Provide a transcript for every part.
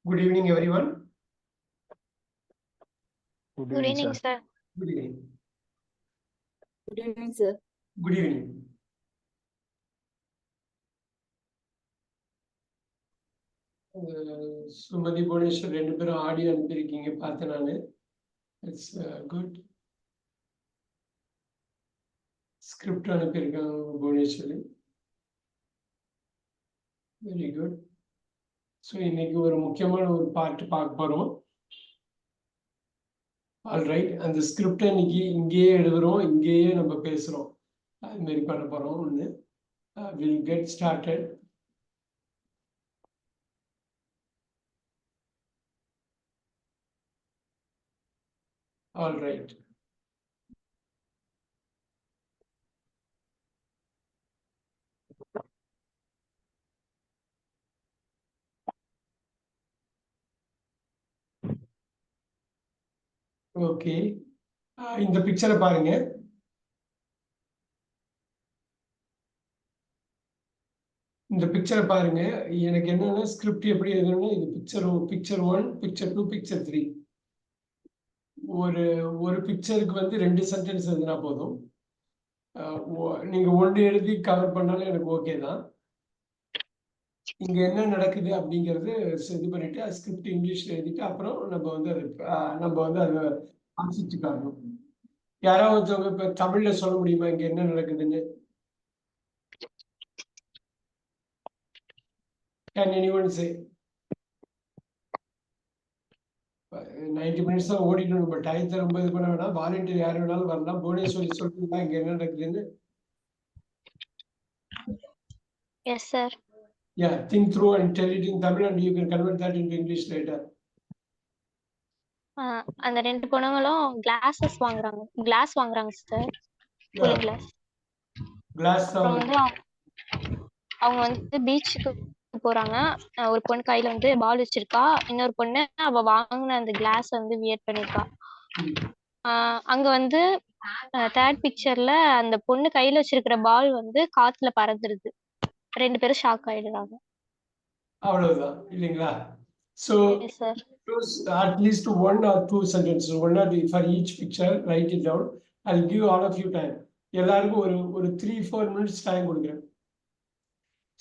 Good evening, everyone. Good evening, sir. Good evening. Good evening, sir. Good evening. Sumathi Bhubaneswar ரெண்டு பேரும் audio அனுப்பியிருக்கீங்க, பார்த்தேன் நான். It's good. Script அனுப்பியிருக்காங்க Bhuvaneswari. Very good. So இன்னைக்கு ஒரு முக்கியமான ஒரு பார்ட் பார்க்க போகிறோம். ஆல்ரைட், அந்த ஸ்கிரிப்டை இன்னைக்கு இங்கேயே எழுதுறோம், இங்கேயே நம்ம பேசுகிறோம். அது மாதிரி பண்ண போகிறோம். ஒன்று will get started. Alright. Okay, இந்த பிக்சரை பாருங்க. இந்த பிக்சரை பாருங்க. எனக்கு என்னன்னா ஸ்கிரிப்ட் எப்படி எழுதணும்னா, இது பிக்சர் 1, பிக்சர் 2, பிக்சர் 3. ஒரு ஒரு பிக்சருக்கு வந்து 2 சென்டென்ஸ் எழுதினா போதும். நீங்க ஒன்று எழுதி கவர் பண்ணாலும் எனக்கு ஓகே தான். இங்க என்ன நடக்குது அப்படிங்கிறது இது பண்ணிட்டு ஸ்கிரிப்ட் இங்கிலீஷ்ல எழுதிட்டு அப்புறம் நம்ம வந்து அதை வாசிச்சு காட்டணும். யாராவது ஒருத்தவங்க இப்ப தமிழ்ல சொல்ல முடியுமா இங்க என்ன நடக்குதுன்னு? Can anyone say? 90 மினிட்ஸ் தான் ஓடிட்டு நம்ம டயத்தை ரொம்ப இது பண்ண வேணாம். வாலண்டியர் யார் வேணாலும் வரலாம். புவனேஸ்வரி சொல்றீங்களா இங்க என்ன நடக்குதுன்னு? Yes, sir. Yeah, think through and tell it in Tamil and you can convert that into English later. அந்த ரெண்டு பொண்ணுங்களும் கிளாஸ் வாங்குறாங்க சார். Cooling glass. கிளாஸ் அப்புறம் வந்து அவங்க வந்து பீச்சுக்கு போறாங்க. ஒரு பொண்ணு கையில வந்து பால் வச்சிருக்கா. இன்னொரு பொண்ணு அவ வாங்கின அந்த கிளாஸ் வந்து வியர் பண்ணிருக்கா. அங்க வந்து தேர்ட் பிக்சர்ல அந்த பொண்ணு கையில வச்சிருக்கிற பால் வந்து காத்துல பறந்துருது. ரெண்டு பேரும் ஷாக் ஆயிடுறாங்க. அவ்வளவுதான் இல்லைங்களா? So Yes, sir. choose at least 1 or 2 sentences, one or two for each picture. Write it down. I'll give all of you time. எல்லாருக்கும் ஒரு 3-4 minutes டைம் கொடுக்குறேன்.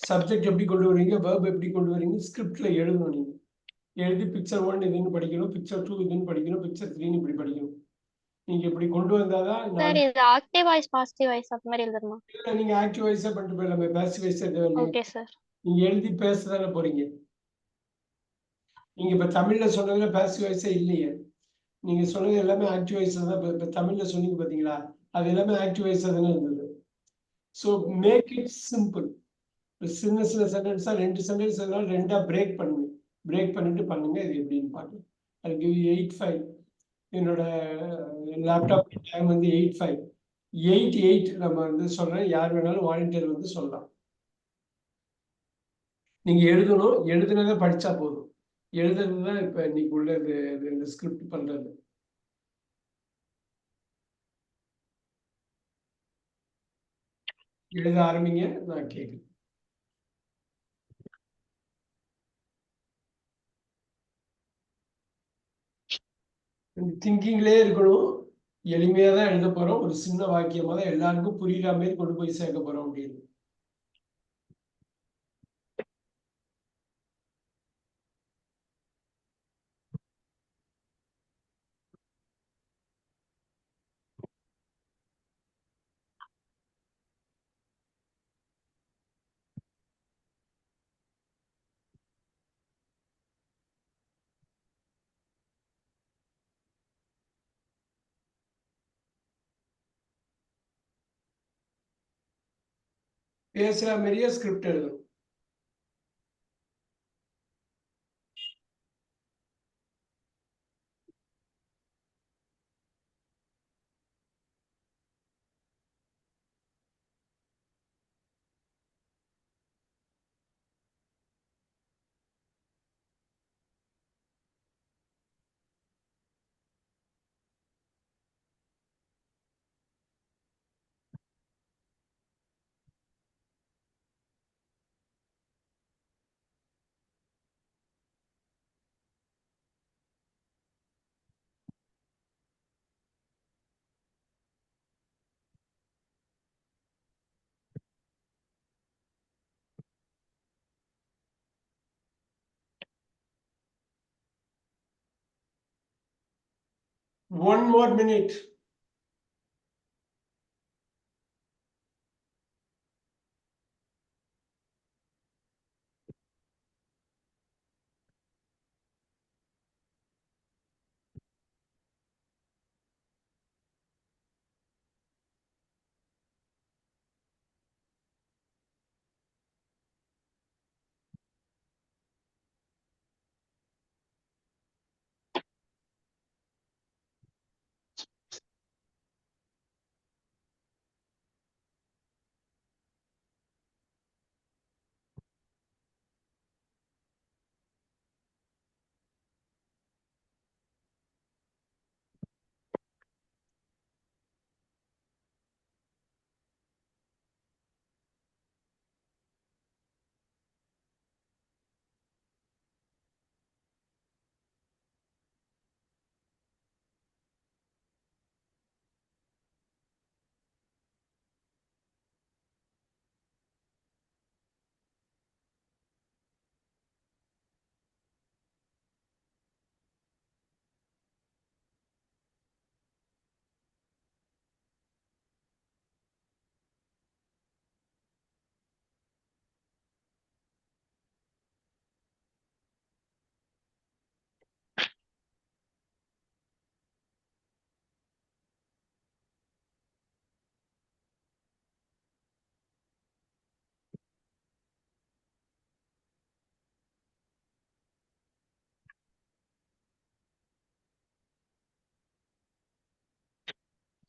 சப்ஜெக்ட் எப்படி கொண்டு வரீங்க, வேர்ப் எப்படி கொண்டு வரீங்க, ஸ்கிரிப்ட்ல எழுதணும். நீங்க எழுதி பிக்சர் 1 இதுன்னு படிக்கணும், பிக்சர் 2 இதுன்னு படிக்கணும், பிக்சர் 3 இப்படி படிக்கணும். நீங்க இப்படி கொண்டு வந்தாதான் சார் இது ஆக்டிவ் வாய்ஸ் பாசிட்டிவ் வாய்ஸ் அந்த மாதிரி எழுதணுமா? இல்ல, நீங்க ஆக்டிவ் வாய்ஸா பண்ணிட்டு போயிடலாமே, பாசிவ் வாய்ஸ் தேவையில்லை. Okay sir. நீங்க எழுதி பேசதானே போறீங்க. நீங்க இப்ப தமிழ்ல சொன்னதுல பாசிவ் வாய்ஸே இல்லையே. நீங்க சொன்னது எல்லாமே ஆக்டிவ் வாய்ஸ்ல தான். இப்ப தமிழ்ல சொன்னீங்க பாத்தீங்களா, அது எல்லாமே ஆக்டிவ் வாய்ஸா தானே இருந்தது. So make it simple. சின்ன சென்டென்ஸா 2 சென்டென்ஸ் எல்லாம் 2ஆ பிரேக் பண்ணுங்க. பிரேக் பண்ணிட்டு பண்ணுங்க. இது எப்படின்னு பாருங்க. அது கிவ் 8-5. என்னோட லேப்டாப் டைம் வந்து 8-5. 8-8 நம்ம வந்து சொல்றேன். யார் வேணாலும் வாலண்டியர் வந்து சொல்லலாம். நீங்க எழுதணும். எழுதுனதை படிச்சா போதும். எழுதுறது தான் இப்ப இன்னைக்கு உள்ள இந்த ஸ்கிரிப்ட் பண்றது. எழுத ஆரம்பிங்க, நான் கேட்குறேன். திங்கிங்லேயே இருக்கணும். எளிமையா தான் எழுத போறோம். ஒரு சின்ன வாக்கியமா தான் எல்லாருக்கும் புரியுற மாதிரி கொண்டு போய் சேர்க்க போறோம் அப்படின்னு. பேசுற மாதிரியே ஸ்கிரிப்ட் எழுதணும். One more minute.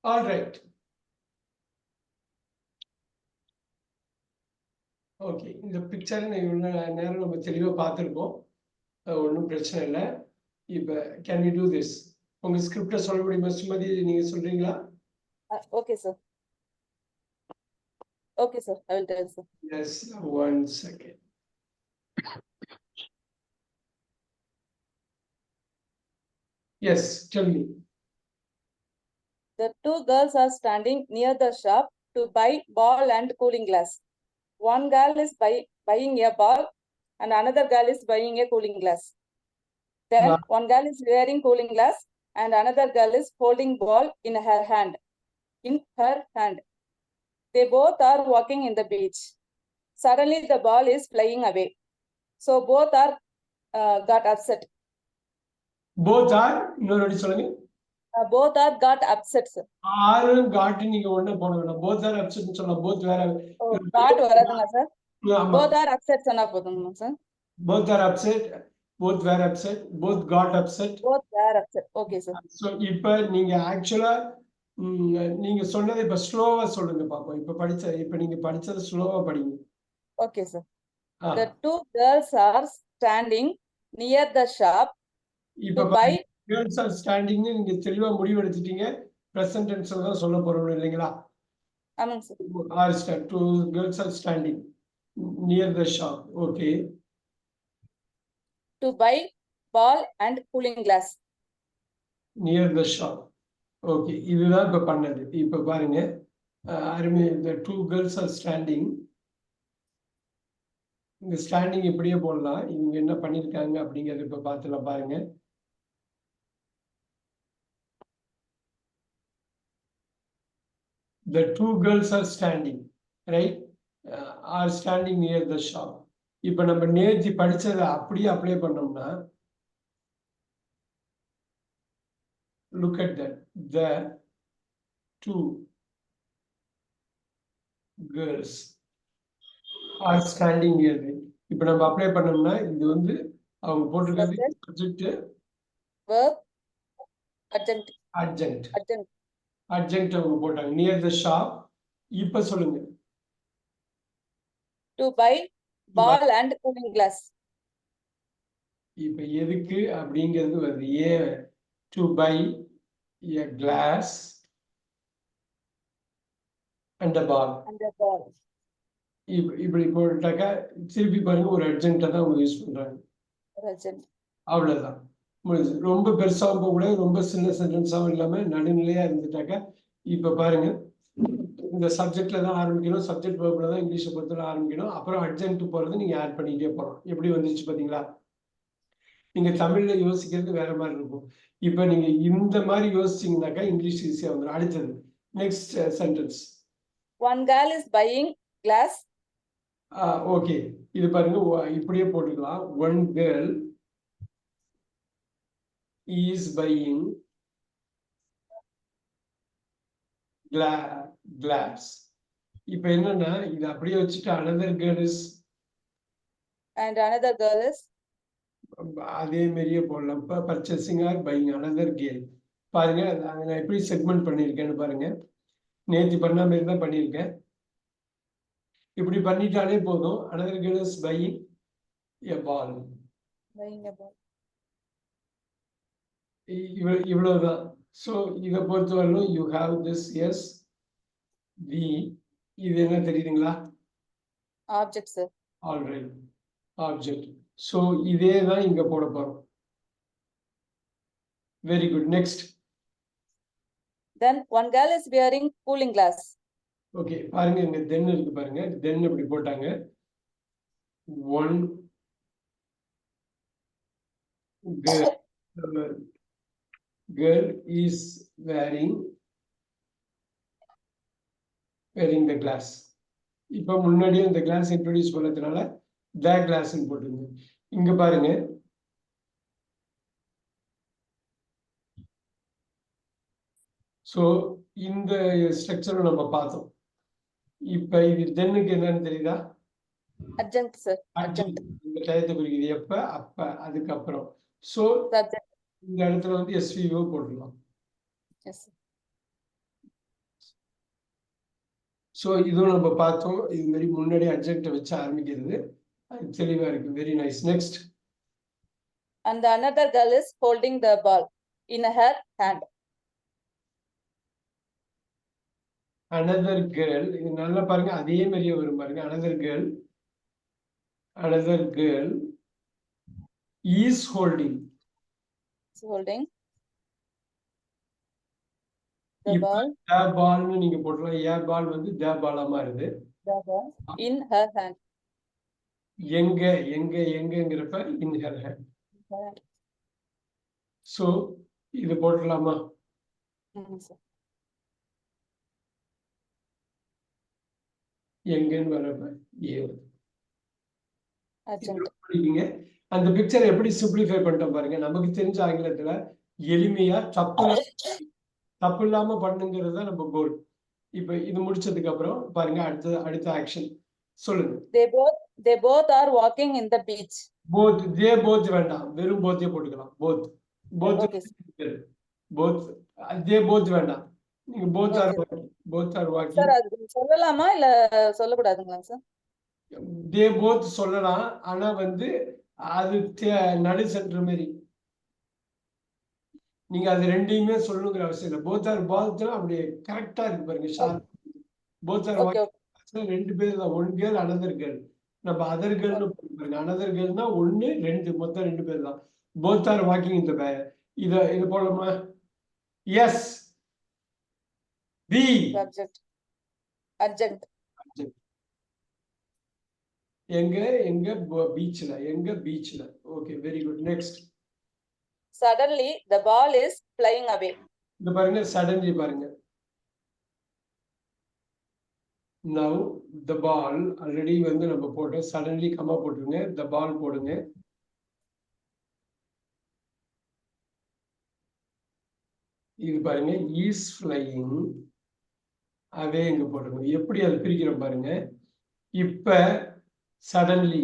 All right. Okay, இந்த பிக்சர் இவ்வளோ நேரம் நம்ம தெளிவாக பார்த்துருக்கோம். ஒன்றும் பிரச்சனை இல்லை. இப்போ கேன் வி டூ திஸ்? உங்கள் ஸ்கிரிப்டை சொல்ல முடியுமா சுமதி? நீங்கள் சொல்கிறீங்களா? Okay, sir. Okay, sir. I will tell, sir. Yes, 1 second. Yes, tell me. The two girls are standing near the shop to buy ball and cooling glass. One girl is buying a ball and another girl is buying a cooling glass. Then Wow. one girl is wearing cooling glass and another girl is holding ball in her hand. They both are walking in the beach. Suddenly the ball is flying away. So both are got upset. Both are, இன்னொரு வாட்டி சொல்லுங்க. Both are got upset, sir. ஆரும் காட்டு நீங்க ஒண்ணு போட வேண்டாம். Both are upset சொல்லலாம். Both வேற. Oh, got வராதுங்க sir. ஆமா. Both are upset சொன்னா போதுங்க sir. Both are upset. Both were upset. Both got upset. Both were upset. Okay, sir. So இப்ப நீங்க ஆக்சுவலா நீங்க சொன்னதை இப்ப ஸ்லோவா சொல்லுங்க பாப்போம். இப்ப நீங்க படிச்சது ஸ்லோவா படிங்க. Okay, sir. The two girls are standing near the shop இப்ப to buy. Girls are standing நீங்க தெளிவா முடிவு எடுத்துட்டீங்க. Present tense தான் சொல்ல போறோம் இல்லைங்களா? ஆமாங்க sir. Two girls are standing near the shop. Okay. To buy ball and cooling glass. Near the shop. Okay, இதுதான் இப்ப பண்ணது. இப்ப பாருங்க, the two girls are standing. இந்த ஸ்டாண்டிங் இப்படியே போடலாம். இவங்க என்ன பண்ணிருக்காங்க அப்படிங்கறது இப்ப பார்த்துலாம் பாருங்க. The two girls are standing, right? Are standing near the shop. இப்ப நம்ம நேத்தி படிச்சதை அப்படியே அப்ளை பண்ணோம்னா, look at that. The two girls are standing near it. இப்ப நம்ம அப்ளை பண்ணோம்னா இது வந்து அவங்க போட்டுக்கிறது சப்ஜெக்ட் verb adjunct அவங்க போட்டாங்க near the shop. இப்ப சொல்லுங்க. to buy ball and cooling glass. இப்ப எதுக்கு அப்படிங்கிறது வருது. ஏன் to buy a glass and a ball. இப்படி போட்டாக்கா திருப்பி பாருங்க, ஒரு அர்ஜென்ட்டை தான் அவங்க யூஸ் பண்றாங்க. அவ்வளவுதான், முடிஞ்சு. ரொம்ப பெருசாகவும் போகக்கூடாது, ரொம்ப சின்ன சென்டென்ஸாகவும் இல்லாம நடுநிலையா இருந்துட்டாக்கா. இப்ப பாருங்க, இந்த சப்ஜெக்ட்ல தான் ஆரம்பிக்கணும், சப்ஜெக்ட் வேர்ப்ல தான் இங்கிலீஷை பொறுத்தவரை ஆரம்பிக்கணும். அப்புறம் அர்ஜென்ட் போறது நீங்க ஆட் பண்ணிட்டே போறோம். எப்படி வந்துச்சு பாத்தீங்களா? நீங்க தமிழ்ல யோசிக்கிறது வேற மாதிரி இருக்கும். இப்ப நீங்க இந்த மாதிரி யோசிச்சீங்கன்னாக்கா இங்கிலீஷ் ஈஸியா வந்துடும். அடுத்தது next sentence. One girl is buying glass. Okay, இது பாருங்க, இப்படியே போட்டுக்கலாம். One girl is buying glass. இப்ப என்னன்னா இது அப்படியே வச்சுட்டு another girl is, And another girl is அதே மாதிரியே போடலாம். இப்போ purchasing are buying another girl. பாருங்க நான் எப்படி செக்மெண்ட் பண்ணியிருக்கேன்னு பாருங்க. நேற்று பண்ண மாதிரி தான் பண்ணியிருக்கேன். இப்படி பண்ணிட்டாலே போதும். another girl is buying a ball. buying a ball. இவ்வளவுதான். ஸோ இதை பொறுத்தவரையிலும் you have this S V. இது என்ன தெரியுதுங்களா? Object, sir. Alright, object. So இதே தான் இங்க போட போறோம். Very good. Next. Then one girl is wearing cooling glass. ஓகே, பாருங்க இங்க தென் இருக்கு பாருங்க. தென் இப்படி போட்டாங்க. One girl is wearing the glass. இப்போ முன்னாடியே இந்த கிளாஸ் இன்ட்ரோடியூஸ் பண்ணதுனால the glass ன்னு போட்டுருங்க. இங்க பாருங்க, ஸோ இந்த ஸ்ட்ரக்சரை நம்ம பார்த்தோம். இப்ப இது தென்னுக்கு என்னன்னு தெரியுதா? Adjunct, sir. Adjunct. இந்த டயத்தை குறிக்குது. எப்ப? அப்ப, அதுக்கப்புறம். So Subject. இந்த இடத்துல வந்து SVO போட்டுடலாம். Yes, sir. ஸோ இதுவும் நம்ம பார்த்தோம். இது மாதிரி முன்னாடி அட்ஜெக்டை வச்சு ஆரம்பிக்கிறது அது தெளிவா இருக்கு. Very nice. Next. And the another girl is holding the ball in her hand. another girl, இது நல்லா பாருங்க, அதே மாதிரியே வரும் பாருங்க. another girl is holding. Is holding the இப்ப ball. the ball னு நீங்க போடலாம். a ball வந்து the ball ஆ மாறுது. The ball in her hand. எங்கங்கிறப்ப in her hand. So இது போடலாமா? Sir. எங்கன்னு வரப்ப ஏ. Adjunct. அந்த பிக்சர் எப்படி சிம்பிளிஃபை பண்ணிட்டோம் பாருங்க. நமக்கு தெரிஞ்ச ஆங்கிலத்துல எளிமையா தப்பு இல்லாம பண்ணுங்கிறது தான் நம்ம கோல். இப்ப இது முடிச்சதுக்கு அப்புறம் பாருங்க அடுத்த ஆக்ஷன் சொல்லுங்க. They both are walking in the beach. Both வேண்டாம், வெறும் போத்தே போட்டுக்கலாம். Both Okay, sir. போத் வேண்டாம். நீங்க போத் ஆர் Sir, வாக்கிங். அது சொல்லலாமா இல்ல சொல்லக்கூடாதுங்களா சார்? தே போத் சொல்லலாம். ஆனா வந்து அது நடு சென்டர் மாதிரி. நீங்க அது ரெண்டையுமே சொல்லணுங்கிற அவசியம் இல்லை. போத் ஆர் பால்னா அப்படியே கரெக்டா இருக்கு பாருங்க. ஷார்ப். போத் ஆர் வாக்கிங் ரெண்டு பேர் தான். One girl another girl. நம்ம அதர் கேர்ள்னு பாருங்க. another கேர்ள்னா ஒன்னு ரெண்டு, மொத்தம் ரெண்டு பேர் தான். போத் ஆர் வாக்கிங் இந்த பேர். இது போடலாமா? S P. Subject. Adjunct. எங்க பீச்ல. Okay, very good. Next. Suddenly the ball is flying away. இந்த பாருங்க, சடன்லி பாருங்க. now the ball ஆல்ரெடி வந்து நம்ம போட்டோம். சடன்லி கமா போட்டுருங்க. the ball போடுங்க. இது பாருங்க, is flying away இங்க போட்டுருங்க. எப்படி அது பிரிக்கிறோம் பாருங்க. இப்ப சடன்லி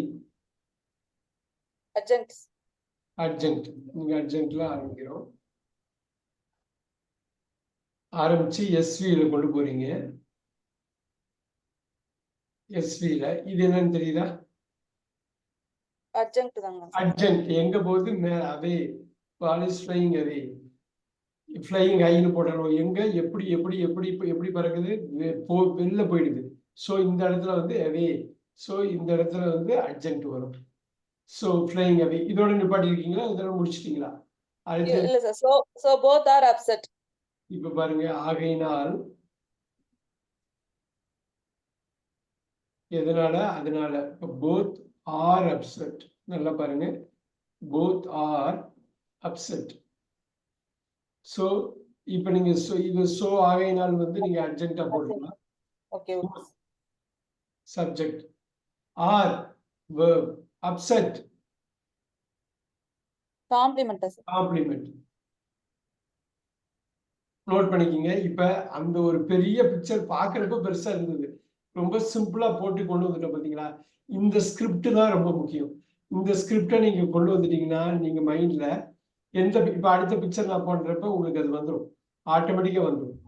Adjunct. நீங்க அட்ஜங்க்ட்ல ஆரம்பிக்கிறோம். ஆரம்பிச்சு எஸ்வில கொண்டு போறீங்க. எஸ்வில இது என்னன்னு தெரியுதா? Adjunct தாங்க. அட்ஜங்க்ட் எங்க போகுது? அவே. Ball is flying away. Flying ஹைன்னு போடணும். எங்க எப்படி பறக்குது? வெளில போயிடுது. ஸோ இந்த இடத்துல வந்து அவே. ஸோ இந்த இடத்துல வந்து அட்ஜங்க்ட் வரும். ஸோ ஃப்ளையிங் அவே. இதோட நிப்பாட்டி இருக்கீங்களா? இதோட முடிச்சிட்டீங்களா? இல்ல sir. So both are upset. இப்ப பாருங்க, ஆகையினால் எதனால? அதனால. Both are upset. நல்லா பாருங்க, both are upset. So இப்போ நீங்க இது so ஆகையினால் வந்து நீங்க அட்ஜெக்டா போடலாம். Okay. Subject are verb upset Complement. Complement. Note பண்ணிக்கிங்க. இப்ப அந்த ஒரு பெரிய பிக்சர் பார்க்கறப்ப பெருசா இருந்தது, ரொம்ப சிம்பிளா போட்டு கொண்டு வந்துட்டோம் பாத்தீங்களா? இந்த ஸ்கிரிப்ட் தான் ரொம்ப முக்கியம். இந்த ஸ்கிரிப்டை நீங்க கொண்டு வந்துட்டீங்கன்னா நீங்க மைண்ட்ல இப்ப அடுத்த பிக்சர் நான் பண்றப்ப உங்களுக்கு அது வந்துடும், ஆட்டோமேட்டிக்கா வந்துடும்.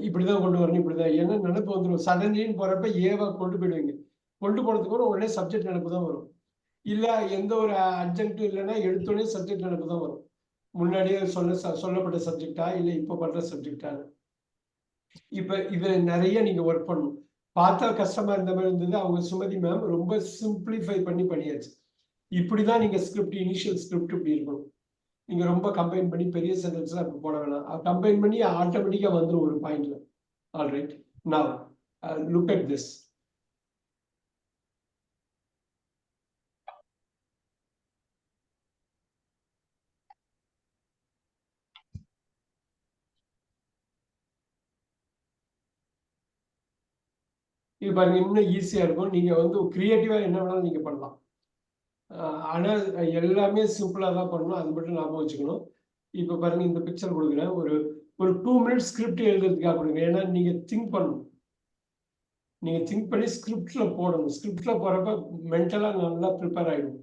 இப்படிதான் கொண்டு வரணும், இப்படிதான் என்ன நினைப்பு வந்துடும். சடன்லின்னு போறப்ப ஏவா கொண்டு போயிடுவீங்க. கொண்டு போனதுக்கு கூட உடனே சப்ஜெக்ட் நினைப்பு தான் வரும். இல்ல எந்த ஒரு அட்ஜெக்டும் இல்லைன்னா எடுத்தோடனே சப்ஜெக்ட் நினைப்பு தான் வரும். முன்னாடியே சொல்லப்பட்ட சப்ஜெக்டா இல்ல இப்ப பண்ற சப்ஜெக்டா. இப்ப இதுல நிறைய நீங்க ஒர்க் பண்ணணும். பார்த்தா கஷ்டமா இருந்த மாதிரி இருந்தது, அவங்க சுமதி மேம் ரொம்ப சிம்பிளிஃபை பண்ணி பண்ணியாச்சு. இப்படிதான் நீங்க ஸ்கிரிப்ட், இனிஷியல் ஸ்கிரிப்ட் இப்படி இருக்கணும். நீங்க ரொம்ப கம்பைன் பண்ணி பெரிய சென்டென்ஸ்லாம் இப்ப போட வேணாம். கம்பைன் பண்ணி ஆட்டோமேட்டிக்கா வந்துடும் ஒரு பாயிண்ட்ல. Alright, now look at this. இது பாருங்க, இன்னும் ஈஸியா இருக்கும். நீங்க வந்து கிரியேட்டிவா என்ன வேணாலும் நீங்க பண்ணலாம். ஆனா எல்லாமே சிம்பிளா தான் பண்ணணும், அது மட்டும் ஞாபகம் வச்சுக்கணும். இப்ப பாருங்க, இந்த பிக்சர் கொடுக்குறேன். ஒரு ஒரு 2 மினிட்ஸ் ஸ்கிரிப்ட் எழுதுறதுக்காக கொடுங்க. ஏன்னா நீங்க திங்க் பண்ணணும். நீங்க திங்க் பண்ணி ஸ்கிரிப்ட்ல போடணும். ஸ்கிரிப்ட்ல போறப்ப மென்டலா நல்லா ப்ரிப்பேர் ஆயிடும்.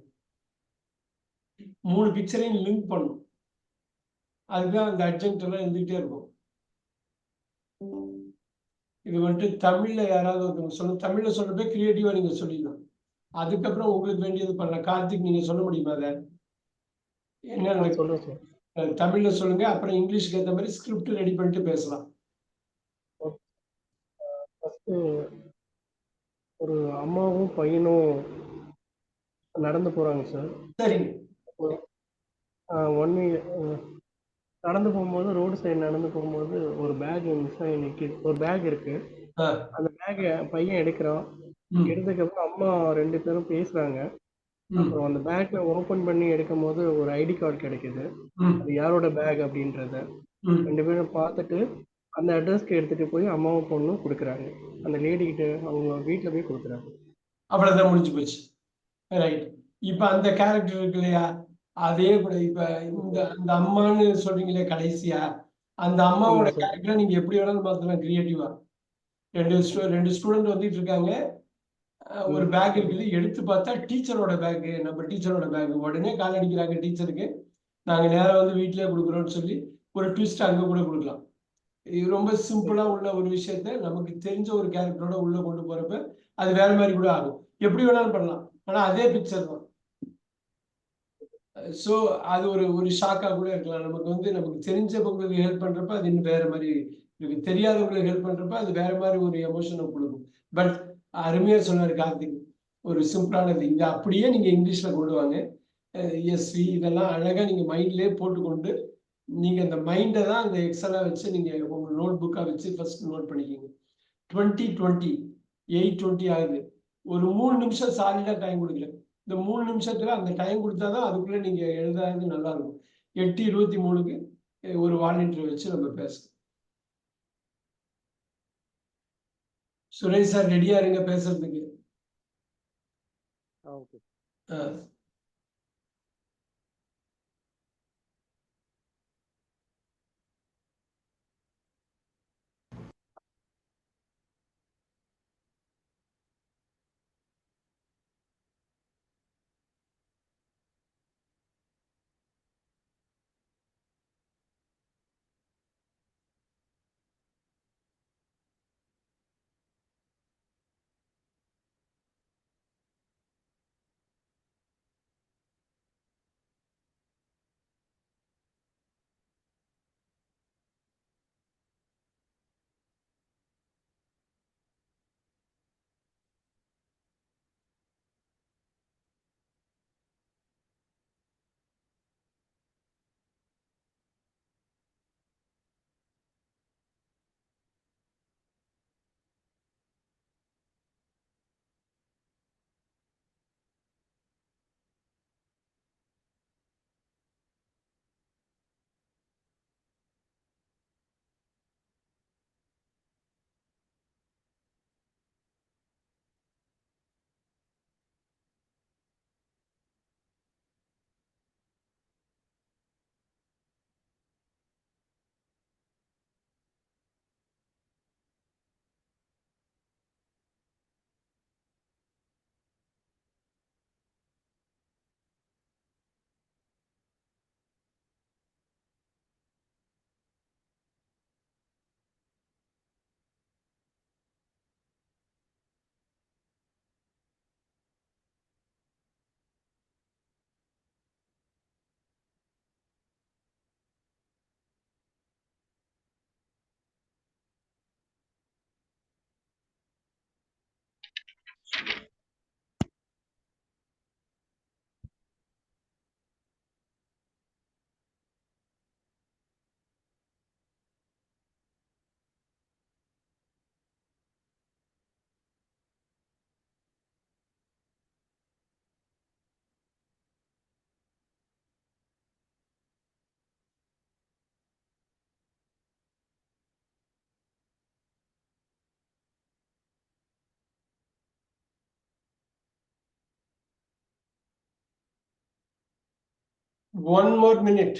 3 பிக்சரையும் லிங்க் பண்ணணும். அதுதான் அந்த அர்ஜென்ட் எல்லாம் எழுதிட்டே இருக்கும். இது வந்துட்டு தமிழ்ல யாராவது ஒருத்தவங்க சொல்ல, தமிழ்ல சொல்றப்ப கிரியேட்டிவா நீங்க சொல்லிடலாம். அதுக்கப்புறம் உங்களுக்கு வேண்டியது பண்ணலாம். கார்த்திக், நீங்க சொல்ல முடியுமா அதை? என்ன சொல்றேன் சார். தமிழ்ல சொல்லுங்க, அப்புறம் இங்கிலீஷ்க்கு ஏற்ற மாதிரி ஸ்கிரிப்ட் ரெடி பண்ணிட்டு பேசலாம். ஃபர்ஸ்ட் ஒரு அம்மாவும் பையனும் நடந்து போறாங்க சார். சரிங்க. ஒன் நடந்து போகும்போது, ரோடு சைடு நடந்து போகும்போது ஒரு பேக் மிஸ் ஆகி நிற்கிது. ஒரு பேக் இருக்கு. அந்த பேக்கை பையன் எடுக்கிறான். எடுத்ததுக்கப்புறம் அம்மா 2 பேரும் பேசுறாங்க. அப்புறம் அந்த பேக்கை ஓப்பன் பண்ணி எடுக்கும் போது ஒரு ஐடி கார்டு கிடைக்குது. அது யாரோட பேக் அப்படின்றத 2 பேரும் பார்த்துட்டு அந்த அட்ரஸ்க்கு எடுத்துட்டு போய் அம்மாவும் பொண்ணும் கொடுக்குறாங்க. அந்த லேடி கிட்ட அவங்க வீட்டில் போய் கொடுக்குறாங்க. அவ்வளவுதான், முடிஞ்சு போச்சு. ரைட். இப்ப அந்த கேரக்டர் இருக்கு இல்லையா, அதே கூட இப்ப அந்த அம்மான்னு சொல்றீங்களே கடைசியா, அந்த அம்மாவோட கேரக்டரை நீங்க எப்படி வேணாலும் மாத்தலாம் கிரியேட்டிவா. ரெண்டு ஸ்டூடெண்ட் வந்துட்டு இருக்காங்க. ஒரு பேக் இருக்குது, எடுத்து பார்த்தா டீச்சரோட பேக், நம்ம டீச்சரோட பேக். உடனே கால் அடிக்கிறாங்க டீச்சருக்கு, நாங்க நேரம் வந்து வீட்டிலேயே கொடுக்குறோம்னு சொல்லி ஒரு ட்விஸ்ட் அங்க கூட கொடுக்கலாம். இது ரொம்ப சிம்பிளா உள்ள ஒரு விஷயத்த நமக்கு தெரிஞ்ச ஒரு கேரக்டரோட உள்ள கொண்டு போறப்ப அது வேற மாதிரி கூட ஆகும். எப்படி வேணாலும் பண்ணலாம், ஆனா அதே பிக்சர் தான். ஸோ அது ஒரு ஷாக்கா கூட இருக்கலாம். நமக்கு தெரிஞ்சவங்களுக்கு ஹெல்ப் பண்றப்ப அது இன்னும் வேற மாதிரி இருக்கு, தெரியாதவங்களுக்கு ஹெல்ப் பண்றப்ப அது வேற மாதிரி ஒரு எமோஷனை கொடுக்கும். பட் அருமையா சொன்னாரு கார்த்திக், ஒரு சிம்பிளானது. இங்க அப்படியே நீங்க இங்கிலீஷ்ல கொண்டு வாங்க. எஸ்வி இதெல்லாம் அழகா நீங்க மைண்ட்லயே போட்டுக்கொண்டு, நீங்க அந்த மைண்டை தான் அந்த எக்ஸலா வச்சு நீங்க உங்க நோட் புக்கா வச்சு ஃபர்ஸ்ட் நோட் பண்ணிக்கிங்க. 2020 8:20 ஆகுது. ஒரு 3 நிமிஷம் சாலிடா டைம் கொடுக்குறேன். இந்த 3 நிமிஷத்துல அந்த டைம் கொடுத்தாதான் அதுக்குள்ள நீங்க எழுதாது நல்லா இருக்கும். 8:23க்கு ஒரு வாலண்டியர் வச்சு நம்ம பேசலாம். சுரேஷ் சார் ரெடியா இருங்க பேசுறதுக்கு. Okay. One more minute.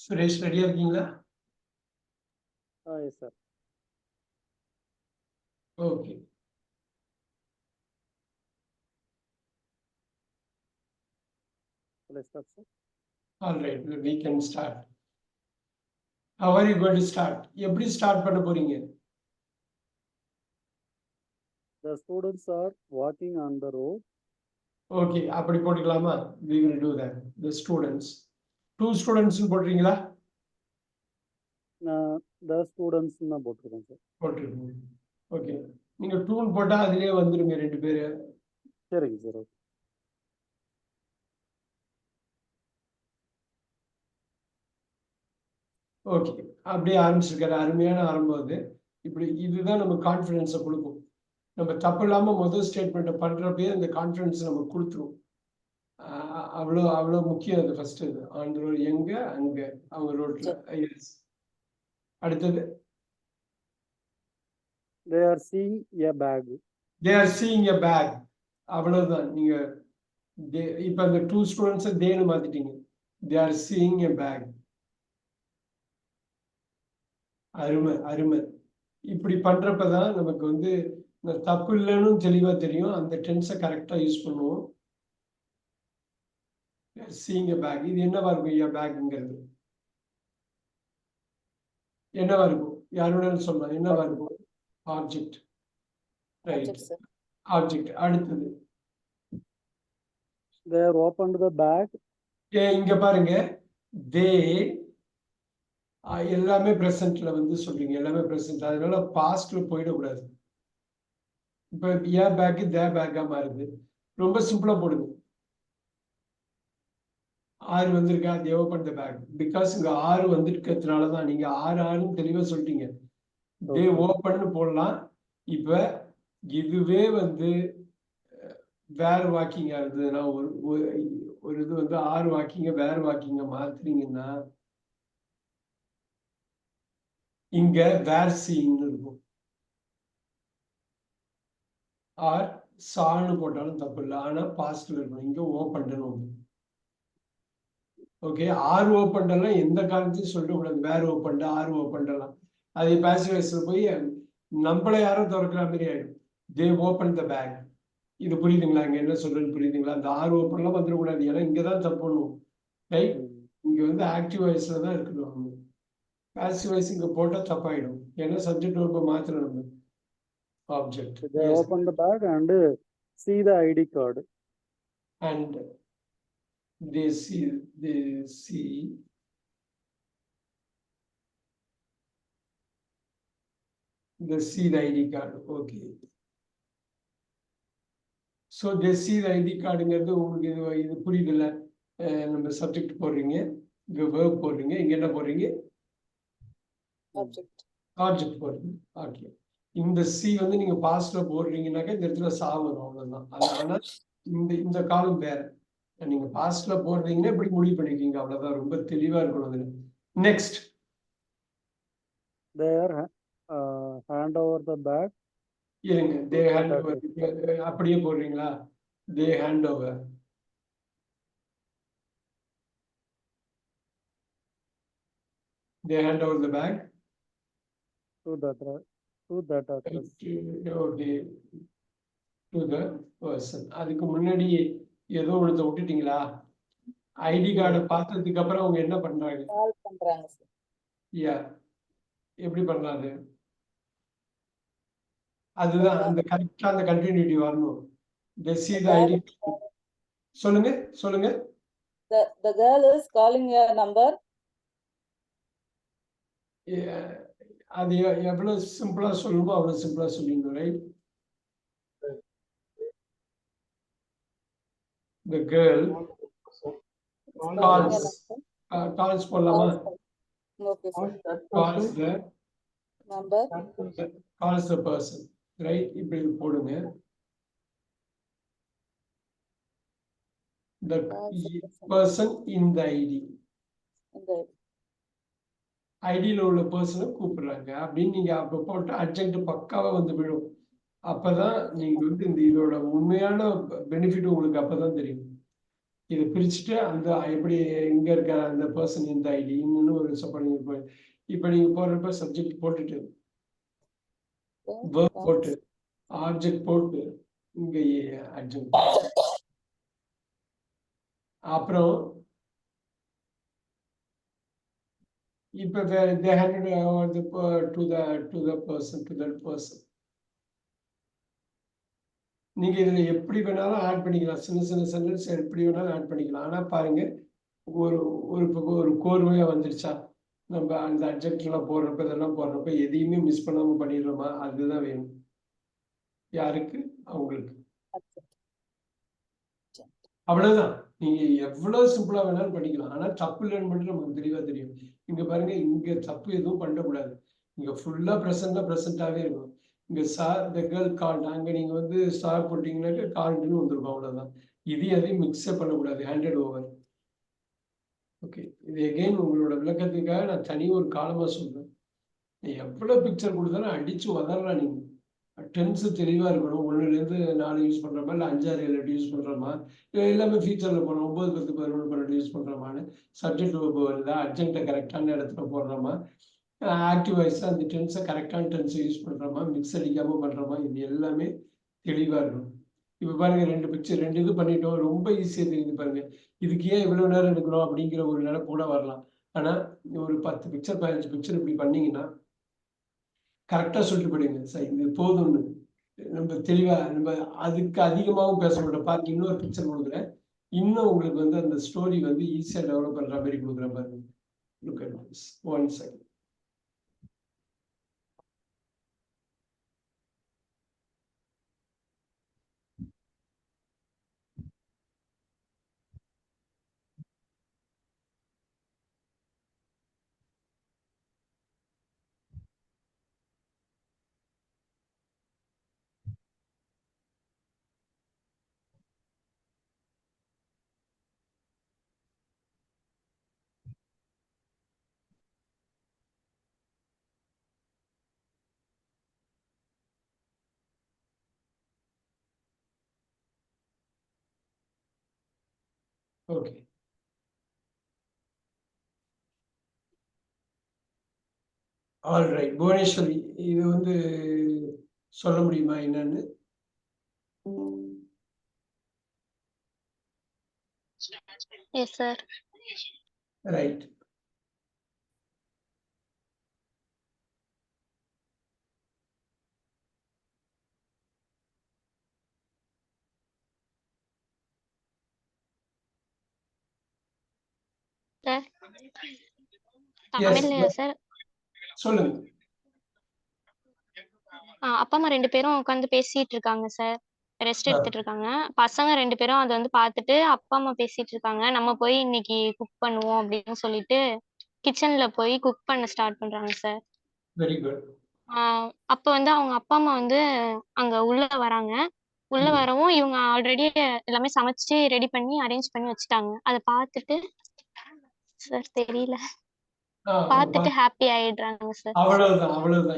Suresh ரெடியா இருக்கீங்களா? Yes, sir. Okay. Let's start, sir. All right, we can start. How are you going to start? எப்படி ஸ்டார்ட் பண்ண போறீங்க? The students are walking on the road. Okay, அப்படி போட்டுக்கலாமா? We will do that. The students. Two students போடுறீங்களா? The students ன்னு போட்டிருக்கேன் sir. போட்டுருங்க. Okay, நீங்க டூன் போட்டா அதிலே வந்துருங்க ரெண்டு பேரு. சரிங்க சார். ஓகே, அப்படியே ஆரம்பிச்சிருக்காரு. அருமையான ஆரம்பம் அது. இப்படி இதுதான் நம்ம கான்ஃபிடன்ஸை கொடுக்கும். நம்ம தப்பு இல்லாம முதல் ஸ்டேட்மெண்ட்டை பண்றப்பயே அந்த கான்ஃபிடன்ஸ் நமக்கு கொடுத்துரும். அவ்வளோ அவ்வளோ முக்கியம் அது. ஃபர்ஸ்ட் இது ஆன் ரோடு, எங்க அங்க அவங்க ரோட்ல. எஸ், அடுத்தது They are seeing a bag. They are seeing a bag. அவ்வளவுதான். நீங்க இப்ப அந்த டூ ஸ்டூடெண்ட்ஸை தேன்னு மாத்திட்டீங்க. They are seeing a bag. அருமை அருமை. இப்படி பண்றப்பதான் நமக்கு வந்து தப்பு இல்லைன்னு தெளிவா தெரியும். அந்த டென்ஸை கரெக்டா யூஸ் பண்ணுவோம். Seeing a bag. இது என்னவா இருக்கும்? எ பேக்ங்கிறது என்னவா இருக்கும்? யாரோட சொல்லலாம். என்னவா இருக்கும்? ஆப்ஜெக்ட். Right, object. அடுத்தது They are opened the bag. இங்க பாருங்க, தே எல்லாமே பிரசன்ட்ல வந்து சொல்றீங்க. எல்லாமே பிரசன்ட், அதனால பாஸ்ட்ல போயிடக்கூடாது. இப்ப ஏ பேக் தே பேக்கா மாறுது. ரொம்ப சிம்பிளா போடுங்க. ஆறு வந்திருக்கா? தே ஓபன் த பேக். பிகாஸ் இங்க ஆறு வந்திருக்கிறதுனாலதான். நீங்க ஆறுன்னு தெளிவா சொல்லிட்டீங்க. தே ஓபன் போடலாம். இப்ப இதுவே வந்து வேற வாக்கிங்கா இருந்ததுன்னா, ஒரு இது வந்து ஆறு வாக்கிங்க வேற வாக்கிங்க மாத்துறீங்கன்னா இங்க வேர் சீன்னு இருக்கும். ஆர் சான்னு போட்டாலும் தப்பு இல்லை. ஆனா பாஸ்ட்ல இருக்கணும். இங்க ஓபன்ன்னு வந்து ஓகே. ஆர் ஓபன்லாம் எந்த காலத்தையும் சொல்லக்கூடாது. வேற ஓபன், ஆர் ஓபன்லாம் அது பாசிவ் போய் நம்மள யாரும் திறக்கிற மாதிரி ஆயிடும். தே ஓபன் த பேக். இது புரியுதுங்களா? இங்க என்ன சொல்றது புரியுதுங்களா? அந்த ஆர் ஓப்பன்லாம் வந்துடக்கூடாது. ஏன்னா இங்கதான் தப்பு பண்ணுவோம். ரைட், இங்க வந்து ஆக்டிவ் வாய்ஸ்ல தான் இருக்கணும். பாசிவ் வாய்ஸ் இங்க போட்டா தப்பாயிடும். ஏன்னா சப்ஜெக்ட் ரொம்ப மாத்திரம் நம்ம object. They open the bag and see the ID card. And they see the ID card. Okay. So they see the ID cardங்கிறது உங்களுக்கு இது புரியுதுல்ல? நம்ம சப்ஜெக்ட் போடுறீங்க, இங்க வேர்ப் போடுறீங்க, இங்க என்ன போடுறீங்க? ஆப்ஜெக்ட் போடுறீங்க. ஓகே, இந்த சி வந்து நீங்க பாஸ்ட்ல போடுறீங்கன்னாக்கா இந்த இடத்துல சா வரும். அவ்வளவுதான். ஆனா இந்த காலம் வேற. நீங்க பாஸ்ட்ல போடுறீங்கன்னா இப்படி முடிவு பண்ணிருக்கீங்க. அவ்வளவுதான். ரொம்ப தெளிவா இருக்கணும் அதுல. Next, They are hand over the bag. இருங்க, தே ஹேண்ட் ஓவர். அப்படியே போடுறீங்களா? They hand over. They hand over the bag To the driver. to that person. Okay to the person. அதுக்கு முன்னாடி ஏதோ ஒருத்த விட்டுட்டீங்களா? ஐடி கார்டை பார்த்ததுக்கு அப்புறம் அவங்க என்ன பண்றாங்க? கால் பண்றாங்க சார். யா, எப்படி பண்றாங்க? அதுதான் அந்த கரெக்டா அந்த கண்டினியூட்டி வரணும். They see the ID. சொல்லுங்க சொல்லுங்க. The girl is calling your number. அது எவ்வளவு சிம்பிளா சொல்லணுமோ அவ்வளவு சிம்பிளா சொல்லிடணும், ரைட்? The girl calls போடலாமா? Okay sir. Calls the Number. calls the person, right? இப்படி போடுங்க. The person in the ID. ஐடியில் உள்ள பர்சனை கூப்பிடுறாங்க அப்படின்னு நீங்க அப்ப போட்டு அர்ஜென்ட் பக்காவா வந்து விடும். அப்பதான் நீங்க வந்து இந்த இதோட உண்மையான பெனிஃபிட் உங்களுக்கு அப்பதான் தெரியும். இதை பிரிச்சுட்டு அந்த எப்படி எங்க இருக்கிற அந்த பர்சன் இந்த ஐடி இன்னும் ஒரு சப்போர்ட். இப்ப நீங்க போடுறப்ப சப்ஜெக்ட் போட்டுட்டு verb போட்டு ஆப்ஜெக்ட் போட்டு இங்க அர்ஜென்ட் அப்புறம் இப்ப they handed over to the person. நீங்க இதுல எப்படி வேணாலும் ஆட் பண்ணிக்கலாம். சின்ன சின்ன சென்டென்ஸ் எப்படி வேணாலும் ஆட் பண்ணிக்கலாம். ஆனா பாருங்க, ஒரு ஒரு கோர்வையா வந்துருச்சா? நம்ம அந்த அட்ஜெக்ட்லாம் போடுறப்ப இதெல்லாம் போடுறப்ப எதையுமே மிஸ் பண்ணாம பண்ணிடுறோமா? அதுதான் வேணும். யாருக்கு? அவங்களுக்கு. அவ்வளவுதான். நீங்க எவ்வளவு சிம்பிளா வேணாலும் பண்ணிக்கலாம். ஆனா தப்பு இல்லைன்னு மட்டும் நமக்கு தெளிவா தெரியும். இங்க பாருங்க, இங்க தப்பு எதுவும் பண்ணக்கூடாது. இங்க ஃபுல்லா பிரசன்டாவே இருக்கும். இங்க சார் த கேர்ள் கால்ட், அங்க நீங்க வந்து சார் போட்டீங்கன்னாக்க கால்ட்னு வந்திருக்கும். அவ்வளவுதான். இது எதையும் மிக்ஸே பண்ணக்கூடாது. Handed over. ஓகே, இது எகைன் உங்களோட விளக்கத்துக்காக நான் தனி ஒரு காலமா சொல்றேன். எவ்வளவு பிக்சர் கொடுத்தாலும் அடிச்சு உதறலாம். நீங்க டென்ஸ் தெளிவா இருக்கணும். 1லேருந்து 4 யூஸ் பண்றோமா, இல்லை 5, 6, 7 யூஸ் பண்றோமா, இல்லை எல்லாமே ஃபீச்சர்ல போறோம். 9, 10, 11, 12 யூஸ் பண்றோமான்னு சப்ஜெக்ட் வருதா, அர்ஜென்ட்டை கரெக்டான இடத்துல போடுறோமா, ஆக்டிவ் வாய்ஸ் அந்த டென்ஸை கரெக்டான டென்ஸை யூஸ் பண்றோமா, மிக்ஸ் அடிக்காம பண்றோமா, இது எல்லாமே தெளிவா இருக்கணும். இப்ப பாருங்க, 2 பிக்சர் 2 இது பண்ணிட்டோம். ரொம்ப ஈஸியா தெரியுது பாருங்க. இதுக்கு ஏன் இவ்வளவு நேரம் எடுக்கிறோம் அப்படிங்கிற ஒரு நினைப்பு கூட வரலாம். ஆனா ஒரு 10 பிக்சர் 15 பிக்சர் இப்படி பண்ணீங்கன்னா கரெக்டா சொல்லிட்டு போயிடுங்க. சார் இது போதும்னு நம்ம தெளிவா, நம்ம அதுக்கு அதிகமாகவும் பேச மாட்டோம். பாருங்க, இன்னொரு பிக்சர் கொடுக்குறேன். இன்னும் உங்களுக்கு வந்து அந்த ஸ்டோரி வந்து ஈஸியா டெவலப் பண்ற மாதிரி கொடுக்குறேன் பாருங்க. Look at this. 1 second. Okay, all right. Bhuvaneswari, இது வந்து சொல்ல முடியுமா என்னன்னு? Yes sir. ரைட். சார் தமிழ்லையா சார்? சொல்லுங்க. அப்பா அம்மா 2 பேரும் உட்காந்து பேசிட்டு இருக்காங்க சார். ரெஸ்ட் எடுத்துட்டு இருக்காங்க. பசங்க 2 பேரும் அதை வந்து பார்த்துட்டு அப்பா அம்மா பேசிட்டு இருக்காங்க. நம்ம போய் இன்னைக்கு குக் பண்ணுவோம் அப்படின்னு சொல்லிட்டு கிச்சன்ல போய் குக் பண்ண ஸ்டார்ட் பண்றாங்க சார். Very good. அப்ப வந்து அவங்க அப்பா அம்மா வந்து அங்க உள்ள வராங்க. உள்ள வரவும் இவங்க ஆல்ரெடி எல்லாமே சமைச்சு ரெடி பண்ணி அரேஞ்ச் பண்ணி வச்சுட்டாங்க. அதை பார்த்துட்டு சார் தெரியல, பார்த்துட்டு ஹாப்பி ஆயிடுறாங்க சார். அவ்வளவுதான்.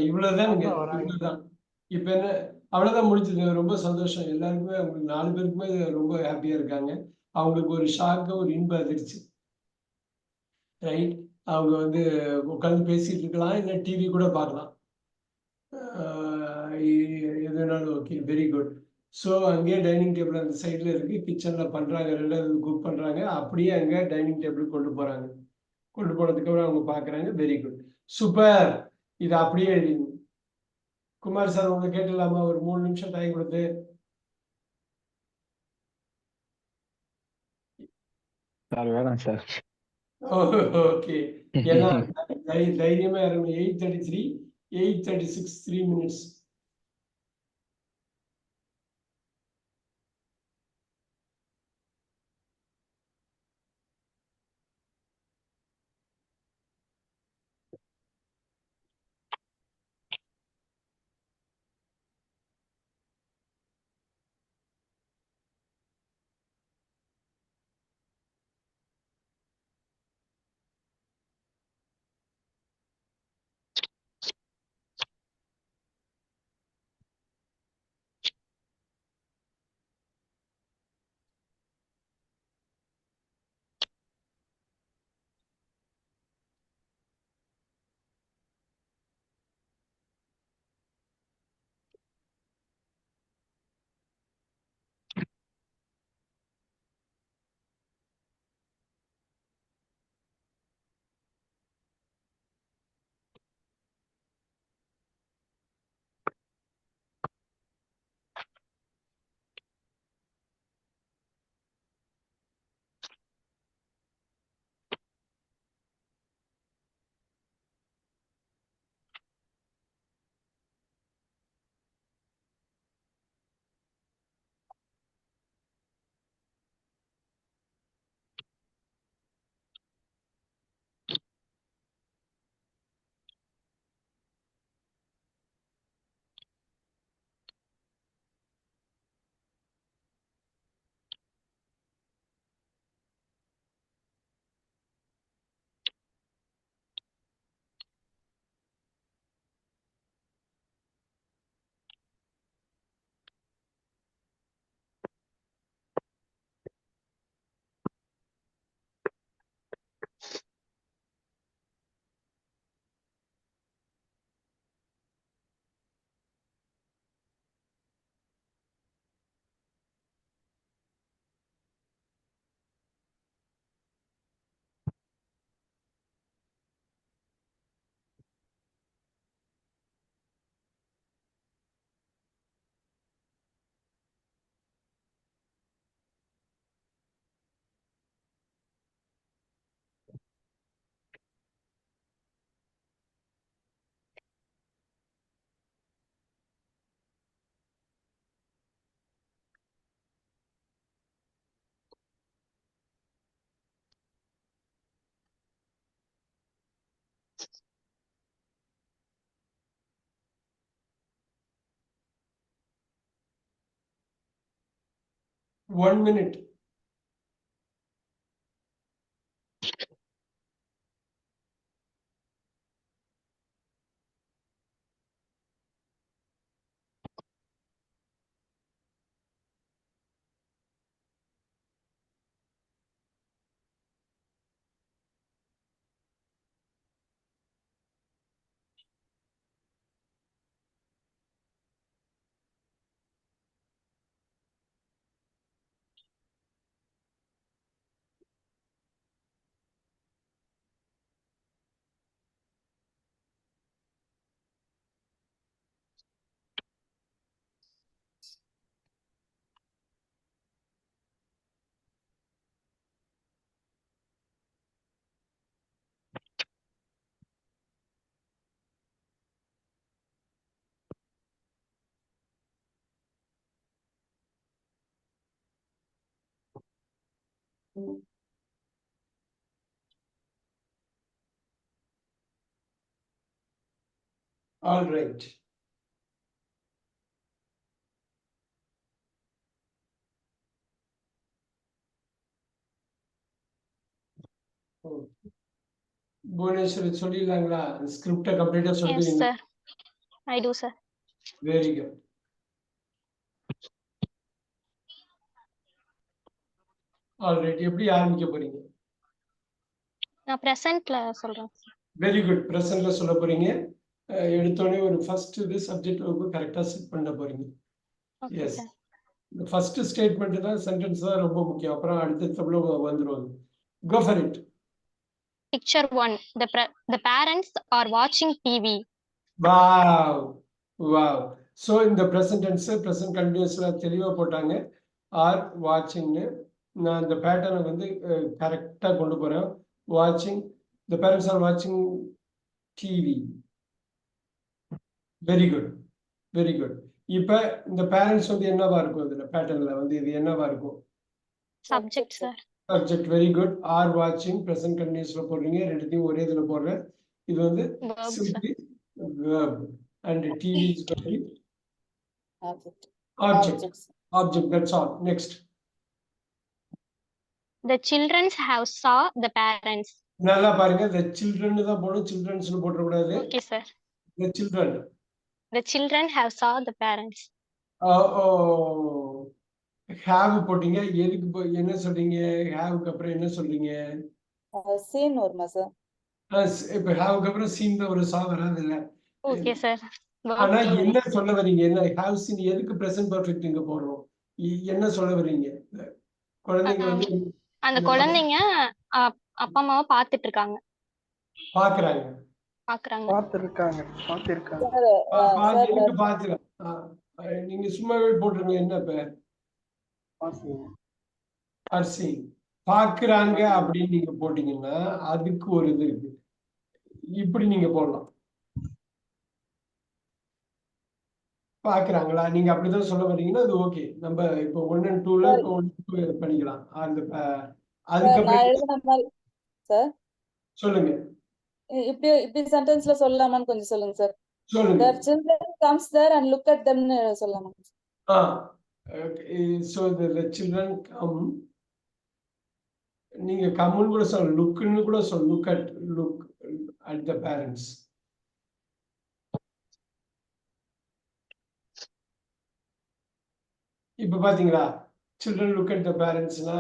இவ்வளவுதான். இப்ப என்ன, அவ்வளவுதான் முடிஞ்சது. ரொம்ப சந்தோஷம். எல்லாருக்குமே, அவங்களுக்கு 4 பேருக்குமே ரொம்ப ஹாப்பியா இருக்காங்க. அவங்களுக்கு ஒரு ஷாக்கு, ஒரு இன்ப அதிர்ச்சி. ரைட். அவங்க வந்து உட்காந்து பேசிட்டு இருக்கலாம், இல்லை டிவி கூட பார்க்கலாம். எதுனாலும் ஓகே, வெரி குட். ஸோ அங்கேயே டைனிங் டேபிள் அந்த சைடில் இருக்கு, கிச்சனில் பண்ணுறாங்க, ரெண்டாவது குக் பண்ணுறாங்க, அப்படியே அங்கே டைனிங் டேபிள் கொண்டு போகிறாங்க. கொண்டு போனதுக்கு அப்புறம் அவங்க பார்க்குறாங்க. Very good, super. இதை அப்படியே எழுதிங்க. குமார் சார் உங்களை கேட்டுடலாமா? ஒரு 3 நிமிஷம் டைம் கொடுத்து. சார் வேணாம் சார். ஓகே, ஏன்னா தைரியமா இறங்கணும். 8:33, 8:36, 3 minutes. One minute. All right. Bhuvaneswari சொல்லிடலாங்களா? ஸ்கிரிப்டை கம்ப்ளீட்டா Yes, சொல்லிடுங்க. sir. I do, sir. Very good. Alright, எப்படி ஆரம்பிக்க போறீங்க? நான் பிரசன்ட்ல சொல்றேன். வெரி குட், பிரசன்ட்ல சொல்ல போறீங்க. எடுத்தோடனே ஒரு ஃபர்ஸ்ட் இது சப்ஜெக்ட் கரெக்டா செட் பண்ண போறீங்க. Okay yes, sir. இந்த ஃபர்ஸ்ட் ஸ்டேட்மெண்ட் தான், சென்டென்ஸ் தான் ரொம்ப முக்கியம். அப்புறம் அடுத்த வந்துருவாங்க. Go for it. Picture 1. The parents are watching TV. Wow wow. So இந்த ப்ரெசன்ட் டென்ஸ் ப்ரெசன்ட் கண்டினியூஸ்ல தெளிவாக போட்டாங்க. ஆர் வாட்சிங்னு. நான் இந்த பேட்டர்னை வந்து கரெக்டாக கொண்டு போகிறேன். வாட்சிங், த பேரண்ட்ஸ் ஆர் வாட்சிங் TV. Very good, very good. இப்போ இந்த பேரண்ட்ஸ் வந்து என்னவா இருக்கும்? இதில் பேட்டர்னில் வந்து இது என்னவா இருக்கும்? Subject sir. Subject. Very good. Are வாட்சிங் ப்ரெசன்ட் கண்டினியூஸ்ல போடுறீங்க. ரெண்டுத்தையும் ஒரே இதில் போடுறேன். இது வந்து Verb sir. Simply verb and TV is going to be Object. object. Objects. Object, that's all. Next. The children have saw the parents. நல்லா பாருங்க, the children தான் போடும், childrensனு போட்டுறக்கூடாது. Okay sir. The children. The children have saw the parents. have போட்டீங்க. எதுக்கு என்ன சொல்றீங்க? haveக்கு அப்புறம் என்ன சொல்றீங்க? Seen வருமா சார்? இப்ப haveக்கு அப்புறம் seen தான் ஒரு சா வராது இல்ல. Okay sir. ஆனா என்ன சொல்ல வரீங்க? என்ன have seen எதுக்கு present perfect இங்க போடுறோம்? என்ன சொல்ல வரீங்க? குழந்தைங்க வந்து அந்த குழந்தைங்க அப்பா அம்மாவை பார்த்துட்டு இருக்காங்க. பாக்குறாங்க. பார்த்திருக்காங்க. எதுக்கு பாக்குறாங்க? நீங்க சும்மாவே போட்டுருங்க. என்ன பேர்? அரிசி பாக்குறாங்க அப்படின்னு நீங்க போட்டீங்கன்னா அதுக்கு ஒரு இது இருக்கு. இப்படி நீங்க போடலாம். பாக்குறாங்களா? நீங்க அப்படிதான் சொல்ல வர்றீங்கன்னா அது ஓகே. நம்ம இப்போ 1 and 2ல இப்போ 1 2 பண்ணிக்கலாம். அதுக்கப்புறம் சார் சொல்லுங்க. இப்படி சென்டென்ஸ்ல சொல்லலாமான்னு கொஞ்சம் சொல்லுங்க சார். சொல்லுங்க. The children comes there and look at them னு சொல்லலாமா? So the children come. நீங்க கம்முன்னு கூட சொல்ல, லுக்னு கூட சொல்ல. look at the parents. இப்ப பாத்தீங்களா, children look at the parentsனா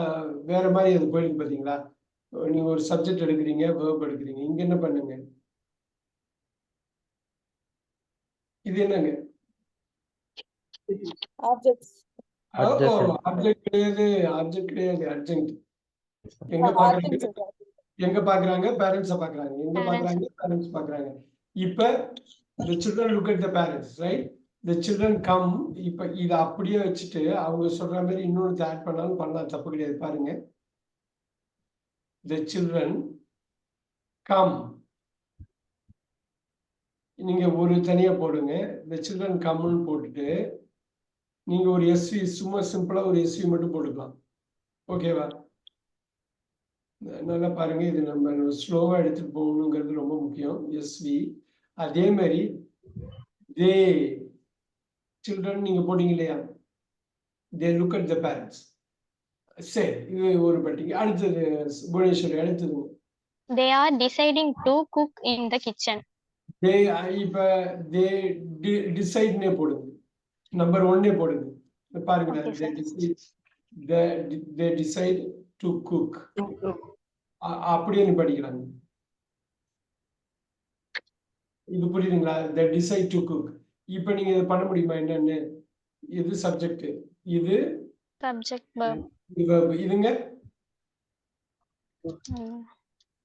வேற மாதிரி அது போயிருக்கு. பாத்தீங்களா, நீங்க ஒரு சப்ஜெக்ட் எடுக்கிறீங்க, verb எடுக்கிறீங்க. இங்க என்ன பண்ணுங்க? இது என்னங்க? Objects. ஆப்ஜெக்ட் கிடையாது, ஆப்ஜெக்ட் கிடையாது, அர்ஜென்ட். எங்க பாக்குறாங்க? பேரண்ட்ஸ பாக்குறாங்க. எங்க பாக்குறாங்க? பேரண்ட்ஸ் பாக்குறாங்க. இப்ப the children look at the parents, right? The children come. இப்ப இத அப்படியே வச்சுட்டு அவங்க சொல்ற மாதிரி இன்னொரு ஆட் பண்ணாலும் பண்ணலாம், தப்பு கிடையாது. பாருங்க, the children come. நீங்க ஒரு தனியா போடுங்க. the children comeன்னு போட்டுட்டு நீங்க ஒரு எஸ்வி, சும்மா சிம்பிளா ஒரு எஸ்வி மட்டும் போட்டுக்கலாம். ஓகேவா? நல்லா பாருங்க, இது நம்ம ஸ்லோவா எடுத்துட்டு போகணுங்கிறது ரொம்ப முக்கியம். எஸ்வி. அதே மாதிரி தே சில்ட்ரன் நீங்க போட்டீங்க இல்லையா, they look at the parents. சரி, இது ஒரு பட்டிங்க. அடுத்தது புவனேஸ்வரி, அடுத்தது. They are deciding to cook in the kitchen. தே இப்ப தே டிசைட்னே போடுங்க. நம்பர் 1 போடுங்க. பாருங்க, they decide to cook. அப்படியே நீ படிக்கிறாங்க. இது புரியுதுங்களா? they decide to cook. இப்ப நீங்க இத பண்ண முடியுமா? என்னன்னு? இது சப்ஜெக்ட், இது Subject verb. இதுங்க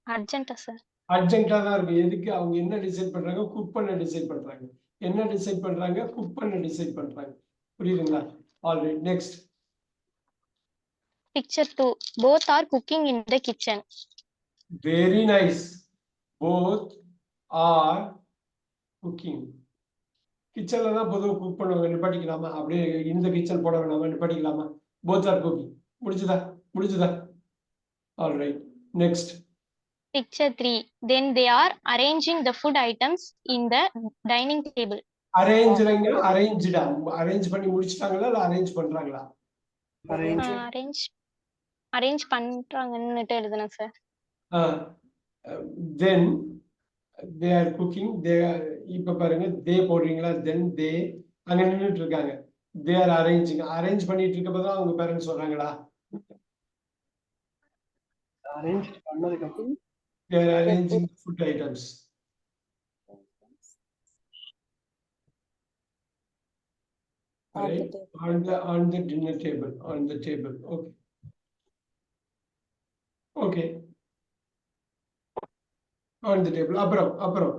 அர்ஜென்ட்டா சார்? அர்ஜென்ட்டா தான் இருக்கு. எதுக்கு? அவங்க என்ன டிசைட் பண்றாங்க? குக் பண்ண டிசைட் பண்றாங்க. என்ன டிசைட் பண்றாங்க? குக் பண்ண டிசைட் பண்றாங்க. புரியுதுங்களா? Alright, next. Picture 2. Both are cooking in the kitchen. Very nice. Both are cooking. கிச்சன்ல தான் பொதுவாக குக் பண்ணுவாங்க. நிப்பாட்டிக்கலாமா? அப்படியே இந்த கிச்சன் போட வேணாமா? நிப்பாட்டிக்கலாமா? both are cooking. முடிச்சுதா? Alright, next. Picture 3. Then they are arranging the food items in the dining table. அரேஞ்ச்லங்க, அரேஞ்ச்டா. அரேஞ்ச் பண்ணி முடிச்சிட்டாங்களா இல்ல அரேஞ்ச் பண்றாங்களா? அரேஞ்ச் பண்றாங்கன்னுட்டு எழுதுனேன் சார். then they are cooking. they இப்ப பாருங்க, they போடுறீங்களா? then they அங்க நின்னுட்டு இருக்காங்க. they are arranging. அரேஞ்ச் பண்ணிட்டு இருக்கப்பதான் அவங்க பேரண்ட்ஸ் சொல்றாங்களா? அரேஞ்ச் பண்ணதுக்கு அப்புறம் they are arranging food items. On the right? table. On the dinner table, on the table. Okay. Okay. On the table. அப்புறம்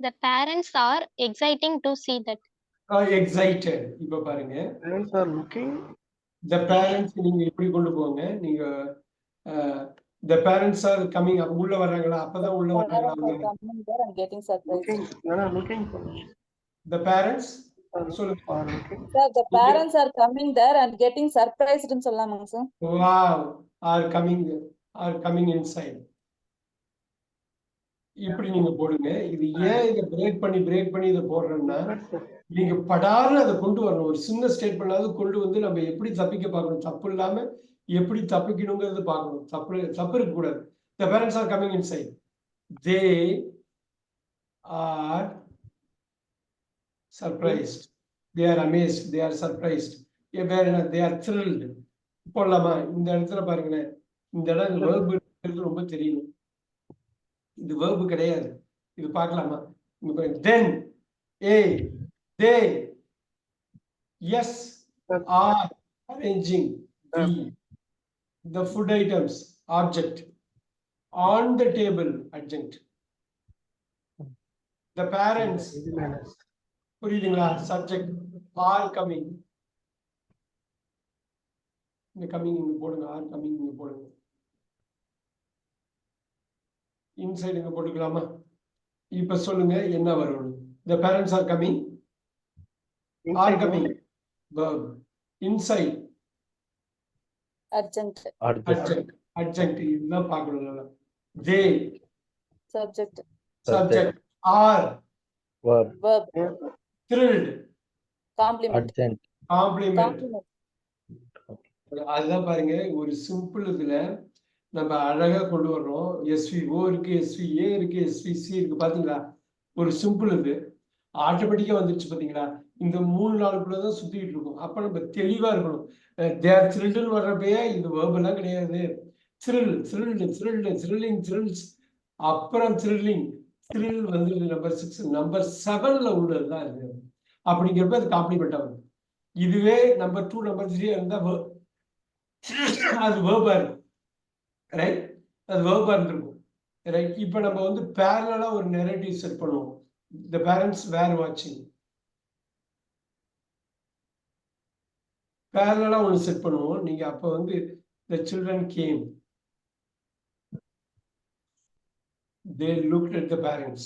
The parents are exciting to see that. excited. இப்ப பாருங்க, Parents are looking. the parents நீங்க இப்படி கொண்டு போங்க. நீங்க the parents are coming. உள்ள வர்றாங்களா? அப்பதான் உள்ள வர்றாங்களா? Parents are coming there and getting surprised. Looking. No, no, looking for. The parents சொல்லுங்க. Are looking. Sir, the parents are coming there and getting surprised ன்னு சொல்லலாமாங்க sir? Wow, are coming inside. இப்படி நீங்க போடுங்க. இது ஏன் இதை பிரேக் பண்ணி இதை போடுறேன்னா, நீங்க படாரு அதை கொண்டு வரணும். ஒரு சின்ன ஸ்டேட்மெண்டாவது கொண்டு வந்து நம்ம எப்படி தப்பிக்க பார்க்கணும், தப்பு இல்லாம எப்படி தப்பிக்கணுங்கிறது பார்க்கணும். தப்பு இருக்கக்கூடாது. The parents are coming inside. They are surprised. They are amazed. They are surprised. They are thrilled. போடலாமா? இந்த இடத்துல பாருங்களேன், இந்த இடம் verb இருக்கிறது ரொம்ப தெரியும். இது verb கிடையாது. இது பார்க்கலாமா? இங்க பாருங்க. Then, they, yes, are arranging the food items, object, on the table, adjunct. The parents, புரியுதுங்களா? Subject, are coming. இந்த coming இங்க போடுங்க. are coming இங்க போடுங்க. இன்சைட் இங்க போட்டுக்கலாமா? இப்ப சொல்லுங்க என்ன வரும்? The parents are coming. Are coming. Verb. Inside. Adjunct. Adjunct. இதுதான் பார்க்கணும். They. Subject. Subject. Are. Verb. Thrilled. Complement. Compliment. அதுதான் பாருங்க, ஒரு சிம்பிள் இதுல நம்ம அழகா கொண்டு வர்றோம். SVO இருக்கு, SVA இருக்கு, SVC இருக்கு. பாத்தீங்களா? ஒரு சிம்பிள் இது ஆட்டோமேட்டிக்கா வந்துருச்சு. பாத்தீங்களா? இந்த 3-4 தான் சுத்திட்டு இருக்கும். அப்ப நம்ம தெளிவா இருக்கணும். தேர் த்ரில்டுன்னு வர்றப்பயே இது வேர்ப் எல்லாம் கிடையாது. த்ரில்லிங், த்ரில்ஸ், அப்புறம் த்ரில் வந்து நம்பர் 6, நம்பர் 7ல உள்ளதுதான் இது. அப்படிங்கிறப்ப அது காம்ப்ளிமெண்ட் ஆகும். இதுவே நம்பர் 2, நம்பர் 3 இருந்தா அது வேர்பா இருக்கும். ரைட்? அது வேர்பா இருந்திருக்கும். ரைட்? இப்ப நம்ம வந்து பேரலா ஒரு நெரேட்டிவ் செட் பண்ணுவோம். The parents were watching. பேரலா ஒன்று செட் பண்ணுவோம். நீங்க அப்ப வந்து the children came. They looked at the parents.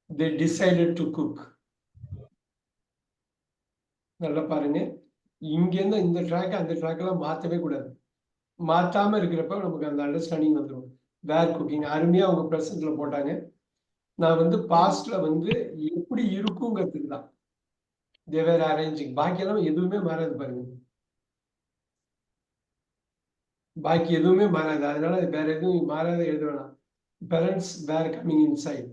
They decided to cook. நல்லா பாருங்க, இங்க இருந்து இந்த ட்ராக் அந்த ட்ராக் எல்லாம் மாத்தவே கூடாது. மாத்தாம இருக்கிறப்ப நமக்கு அந்த அண்டர்ஸ்டாண்டிங் வந்துடும். வேர் குக்கிங் அருமையா அவங்க பிரசன்ட்ல போட்டாங்க. நான் வந்து பாஸ்ட்ல வந்து எப்படி இருக்குங்கிறதுக்கு தான் தேவர் அரேஞ்சிங். பாக்கியெல்லாம் எதுவுமே மாறாது பாருங்க. பாக்கி எதுவுமே மாறாது. அதனால வேற எதுவும் மாறாத எழுத வேணாம். Parents were coming inside.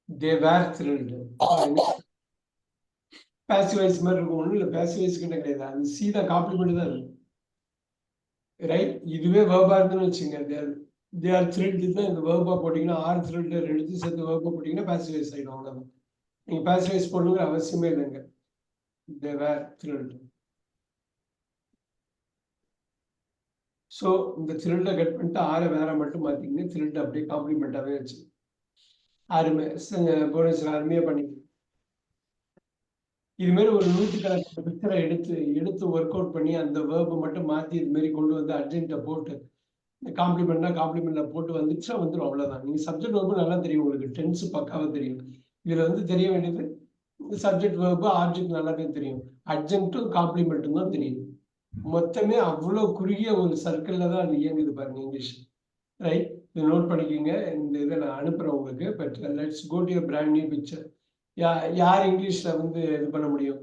They were thrilled. Passive voice மாதிரி இருக்கும். ஒன்றும் இல்லை, பாசிவைஸ் கிட்ட கிடையாது. அது சீதா காம்ப்ளிமெண்ட் தான் இருக்கும். ரைட்? இதுவே வேர்பா இருந்துன்னு வச்சுங்க, தே ஆர் த்ரில்டு தான் இந்த வேர்பா போட்டிங்கன்னா, ஆர் த்ரில்டு எழுதி சேர்த்து வேர்பா போட்டிங்கன்னா பாசிவைஸ் ஆகிடும். அவ்வளோதான். நீங்கள் பாசிவைஸ் போடணுங்கிற அவசியமே இல்லைங்க. தே வேர் த்ரில்டு. ஸோ இந்த த்ரில்டை கட் பண்ணிட்டு ஆரை வேற மட்டும் மாற்றிக்கிங்க. த்ரில்டு அப்படியே காம்ப்ளிமெண்ட்டாகவே வச்சு அருமை போனஸ் அருமையாக பண்ணிங்க. இது மாதிரி ஒரு 100கணக்கான பிக்சரை எடுத்து ஒர்க் அவுட் பண்ணி அந்த வேர்பை மட்டும் மாற்றி இது மாதிரி கொண்டு வந்து அர்ஜென்ட்டை போட்டு காம்ப்ளிமெண்ட்ல போட்டு வந்துச்சுன்னா வந்துடும். அவ்வளோதான். நீங்கள் சப்ஜெக்ட் வேர்பு நல்லா தெரியும், உங்களுக்கு டென்ஸ் பக்காவாக தெரியும். இதில் வந்து தெரிய வேண்டியது சப்ஜெக்ட் வேர்பு ஆப்ஜெக்ட் நல்லாவே தெரியும், அட்ஜென்ட்டும் காம்ப்ளிமெண்ட்டும் தான் தெரியும். மொத்தமே அவ்வளோ குறுகிய ஒரு சர்க்கிளில் தான் அது இயங்குது பாருங்க இங்கிலீஷ். ரைட்? இது நோட் பண்ணிக்கோங்க. இந்த இதை நான் அனுப்புகிறேன் உங்களுக்கு. But let's go to your brand new picture. யார் இங்கிலீஷ்ல வந்து இது பண்ண முடியும்?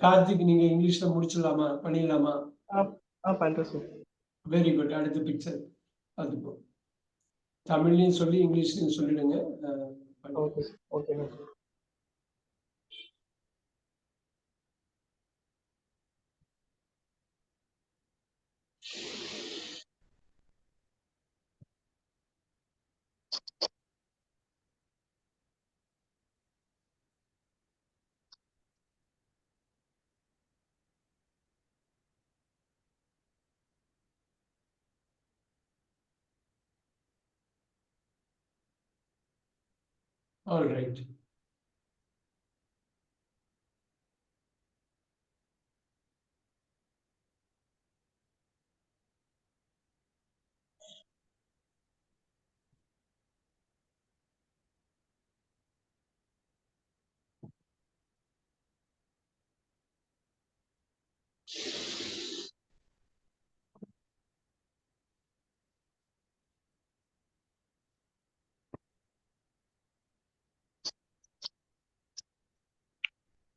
கார்த்திக், நீங்க இங்கிலீஷ்ல முடிச்சிடலாமா? பண்ணிடலாமா? Very good. அடுத்த பிக்சர் அதுக்கும் தமிழ்லையும் சொல்லி இங்கிலீஷ்லையும் சொல்லிடுங்க. All right.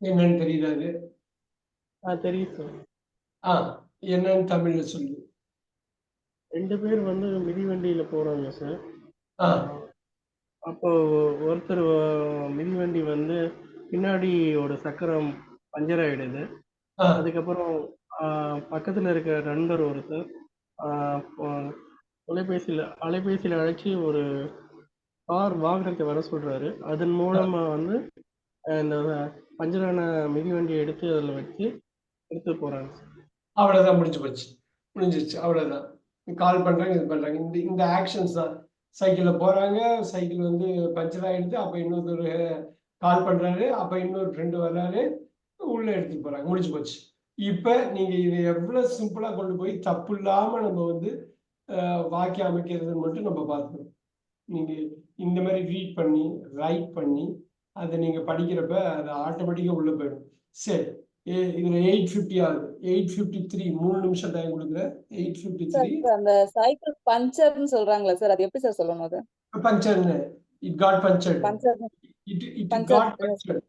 என்னன்னு தெரியுதா அது? தெரியும் சார். என்னன்னு தமிழ்ல சொல்லு. 2 பேர் வந்து மிதிவண்டியில போறாங்க சார். அப்போ ஒருத்தர் மிதிவண்டி வந்து பின்னாடியோட சக்கரம் பஞ்சர் ஆயிடுது. அதுக்கப்புறம் பக்கத்துல இருக்க நண்பர் ஒருத்தர் அலைபேசியில அழைச்சி ஒரு வாகனத்தை வர சொல்றாரு. அதன் மூலமா வந்து இந்த பஞ்சரான மிதிவண்டியை எடுத்து அதில் வச்சு எடுத்து போறாங்க சார். அவ்வளவுதான், முடிஞ்சிருச்சு, அவ்வளவுதான். கால் பண்றாங்க, இது பண்றாங்க, இந்த ஆக்ஷன்ஸ் தான். சைக்கிள்ல போறாங்க, சைக்கிள் வந்து பஞ்சர் ஆயிடுது, அப்ப இன்னொருத்தர் கால் பண்றாரு, அப்ப இன்னொரு ஃப்ரெண்டு வர்றாரு, உள்ள எடுத்துட்டு போறாங்க, முடிஞ்சு போச்சு. இப்ப நீங்க இதை எவ்வளவு சிம்பிளா கொண்டு போய் தப்பு இல்லாம நம்ம வந்து வாக்கியம் அமைக்கிறதுன்னு மட்டும் நம்ம பார்த்துக்கணும். நீங்க இந்த மாதிரி ரீட் பண்ணி ரைட் பண்ணி அதை நீங்க படிக்கிறப்ப அது ஆட்டோமேட்டிக்கா உள்ள போயிடும். சரி, இதுல 8:50 ஆகுது. 8:53, 3 நிமிஷம் டைம் கொடுக்குறேன். 8:53. அந்த சைக்கிள் பஞ்சர்னு சொல்றாங்களா சார், அது எப்படி சார் சொல்லணும்? அது பஞ்சர்னு, it got punctured. Puncture it puncture. Got punctured.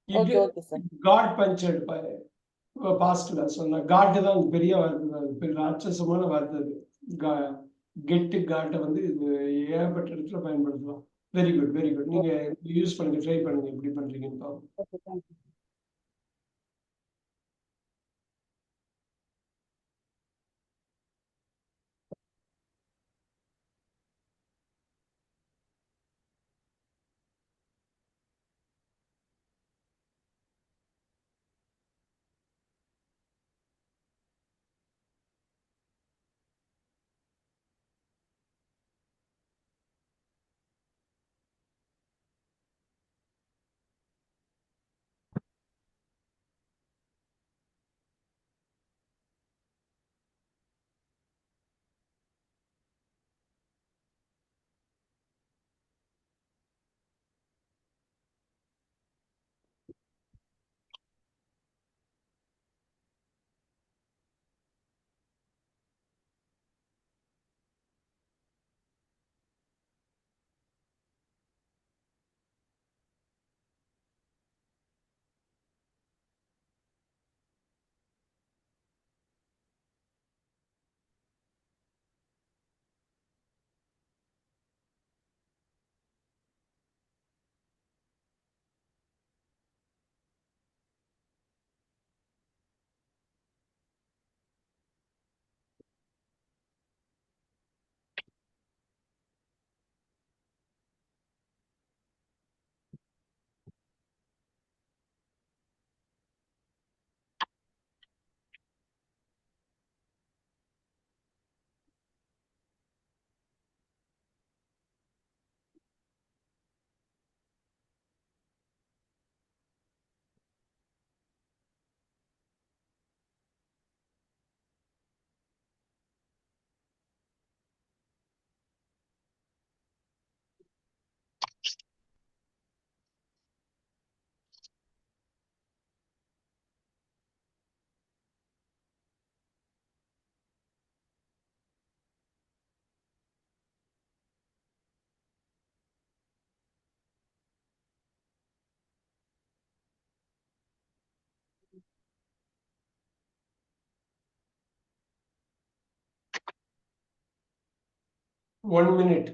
Okay okay sir. Got punctured பாஸ்ட்ல சொன்ன காட் தான் பெரிய வார்த்தை தான், பெரிய ராட்சசமான வார்த்தை அது. கெட்டு காட்டை வந்து இது ஏகப்பட்ட இடத்துல பயன்படுத்தலாம். Very good, very good. நீங்க யூஸ் பண்ணுங்க, ட்ரை பண்ணுங்க, எப்படி பண்றீங்கன்னு பாருங்க. Okay, thank you. One minute.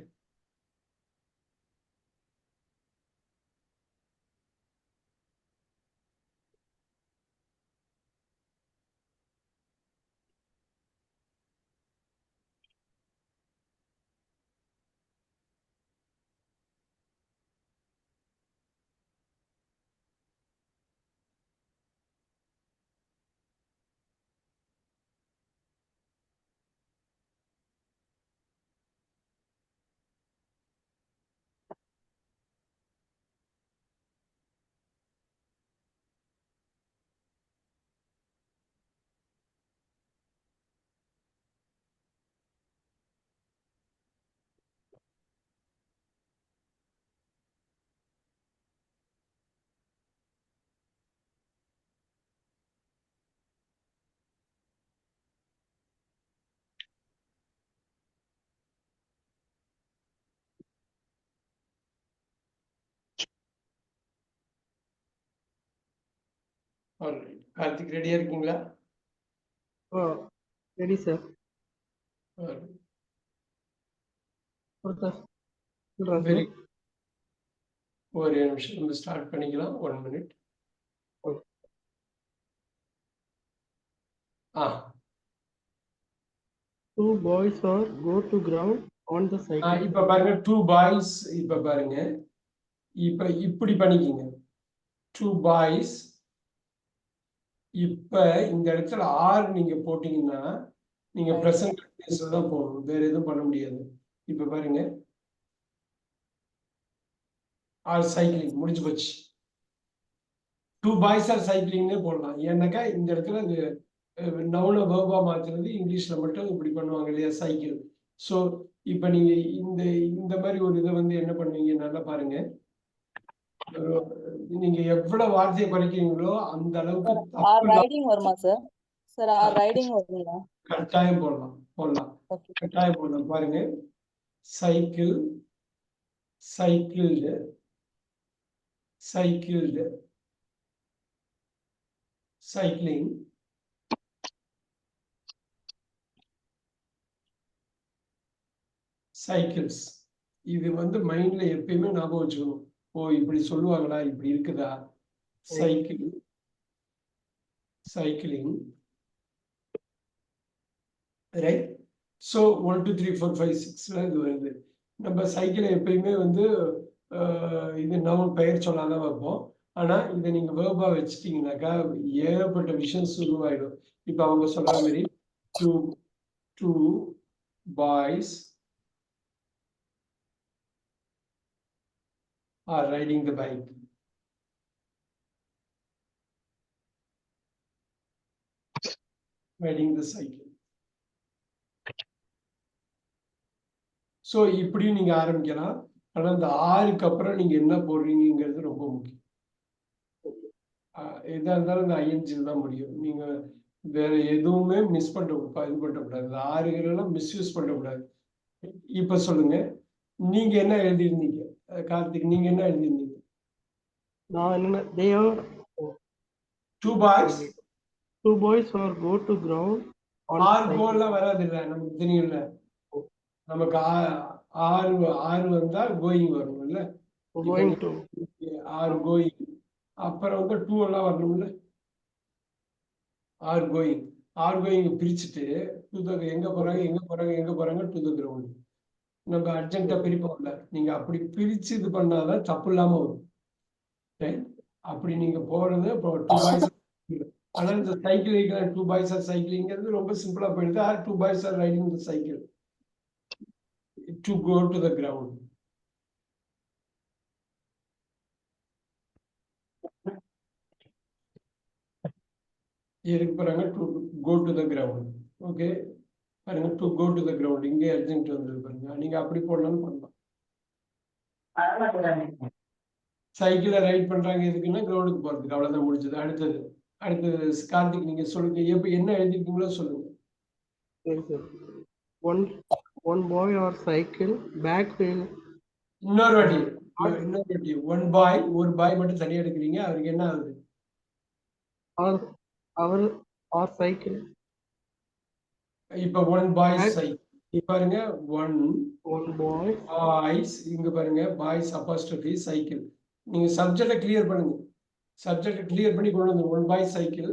Alright. Karthik ரெடியா இருக்கீங்களா? Ready sir. Alright. வெரி ஒரு நிமிஷம் நம்ம ஸ்டார்ட் பண்ணிக்கலாம். 1 minute. Two boys are go to ground on the cycle. இப்ப பாருங்க 2 boys. இப்ப பாருங்க இப்ப இப்படி பண்ணிக்கிங்க 2 boys. இப்ப இந்த இடத்துல ஆர் நீங்க போட்டீங்கன்னா நீங்க பிரசன்ட் கண்டினியூஸ்ல தான் போகணும், வேற எதுவும் பண்ண முடியாது. இப்ப பாருங்க ஆர் சைக்கிளிங் முடிஞ்சு போச்சு. 2 boys ஆர் சைக்கிளிங்னே போடலாம். ஏன்னாக்கா இந்த இடத்துல அது நவுன வேர்பா மாத்துறது இங்கிலீஷ்ல மட்டும் இப்படி பண்ணுவாங்க இல்லையா, சைக்கிள். ஸோ இப்ப நீங்க இந்த இந்த மாதிரி ஒரு இதை வந்து என்ன பண்ணுவீங்க நல்லா பாருங்க. நீங்க எவ்வளவு வார்த்தையை குறைக்கிறீங்களோ அந்த அளவுக்கு ரைடிங் வருமா சார்? சார் ரைடிங் வருங்களா? கட்டாயம் போடலாம் கட்டாயம் போடலாம். பாருங்க சைக்கிள், சைக்கிள்டு, சைக்கிள்டு, சைக்கிளிங், சைக்கிள்ஸ். இது வந்து மைண்ட்ல எப்பயுமே ஞாபகம் வச்சுக்கணும். ஓ இப்படி சொல்லுவாங்களா, இப்படி இருக்குதா. Cycle, cycling, right. ஸோ 1 2 3 4 5 6 இது வருது. நம்ம சைக்கிளை எப்பயுமே வந்து இது நவுன் பெயர் சொல்லாதான் வைப்போம். ஆனா இதை நீங்க வேர்பா வச்சுட்டீங்கன்னாக்கா ஏகப்பட்ட விஷயம் சுருவாயிடும். இப்ப அவங்க சொல்ற மாதிரி two boys are riding the bike. Riding the cycle. So இப்படியும் நீங்க ஆரம்பிக்கலாம். ஆனா இந்த ஆறுக்கு அப்புறம் நீங்க என்ன போடுறீங்கிறது ரொம்ப முக்கியம். எதா இருந்தாலும் இந்த ஐஎன்ஜில் தான் முடியும். நீங்க வேற எதுவுமே மிஸ் பண்ணக்கூடாது. இந்த ஆறுகளெல்லாம் மிஸ்யூஸ் பண்ணக்கூடாது. இப்ப சொல்லுங்க, நீங்க என்ன எழுதியிருந்தீங்க கார்த்திக்? நீங்க என்ன எழுதியிருந்தீங்க? நான் என்ன they are 2 boys. 2 boys are go to ground on ஆறு கோல்லாம் வராது இல்ல, நமக்கு தெரியும்ல. நமக்கு ஆறு வந்தா கோயிங் வரும் இல்ல, going to ஆறு கோயிங். அப்புறம் வந்து 2 எல்லாம் வரணும்ல. ஆர் கோயிங் பிரிச்சுட்டு எங்க போறாங்க டு த கிரவுண்ட். நம்ம அர்ஜென்ட்டா பிரிப்போம்ல, நீங்க அப்படி பிரிச்சு இது பண்ணாதான் தப்பு இல்லாம வரும். அப்படி நீங்க போறது இப்போ 2 boys. ஆனா இந்த சைக்கிள் 2 boys ஆர் சைக்கிளிங்கிறது ரொம்ப சிம்பிளா போயிடுது. 2 boys are riding the cycle to go to the ground. எதுக்கு போறாங்க? To go to the ground. Okay பாருங்க, to go to the ground இங்கே அர்ஜென்ட் வந்தது பாருங்க. நீங்க அப்படி போடலாம்னு பண்ணலாம். சைக்கிளை ரைட் பண்றாங்க எதுக்குன்னா கிரவுண்டுக்கு போறதுக்கு. அவ்வளவுதான் முடிஞ்சது. அடுத்தது கார்த்திக் நீங்க சொல்லுங்க, எப்ப என்ன எழுதிருக்கீங்களோ சொல்லுங்க. சரி sir. one boy or cycle back wheel. இன்னொரு வாட்டி 1 பாய், ஒரு பாய் மட்டும் தனியா எடுக்கிறீங்க, அவருக்கு என்ன ஆகுது? or cycle. இப்ப 1 பாய் சைக்கிள் பாருங்க, 1 boy பாய்ஸ். இங்க பாருங்க பாய்ஸ் அப்போஸ்ட்ரோபி சைக்கிள். நீங்க சப்ஜெக்டை கிளியர் பண்ணுங்க. சப்ஜெக்ட் கிளியர் பண்ணி கொண்டு வந்து 1 பாய் சைக்கிள்.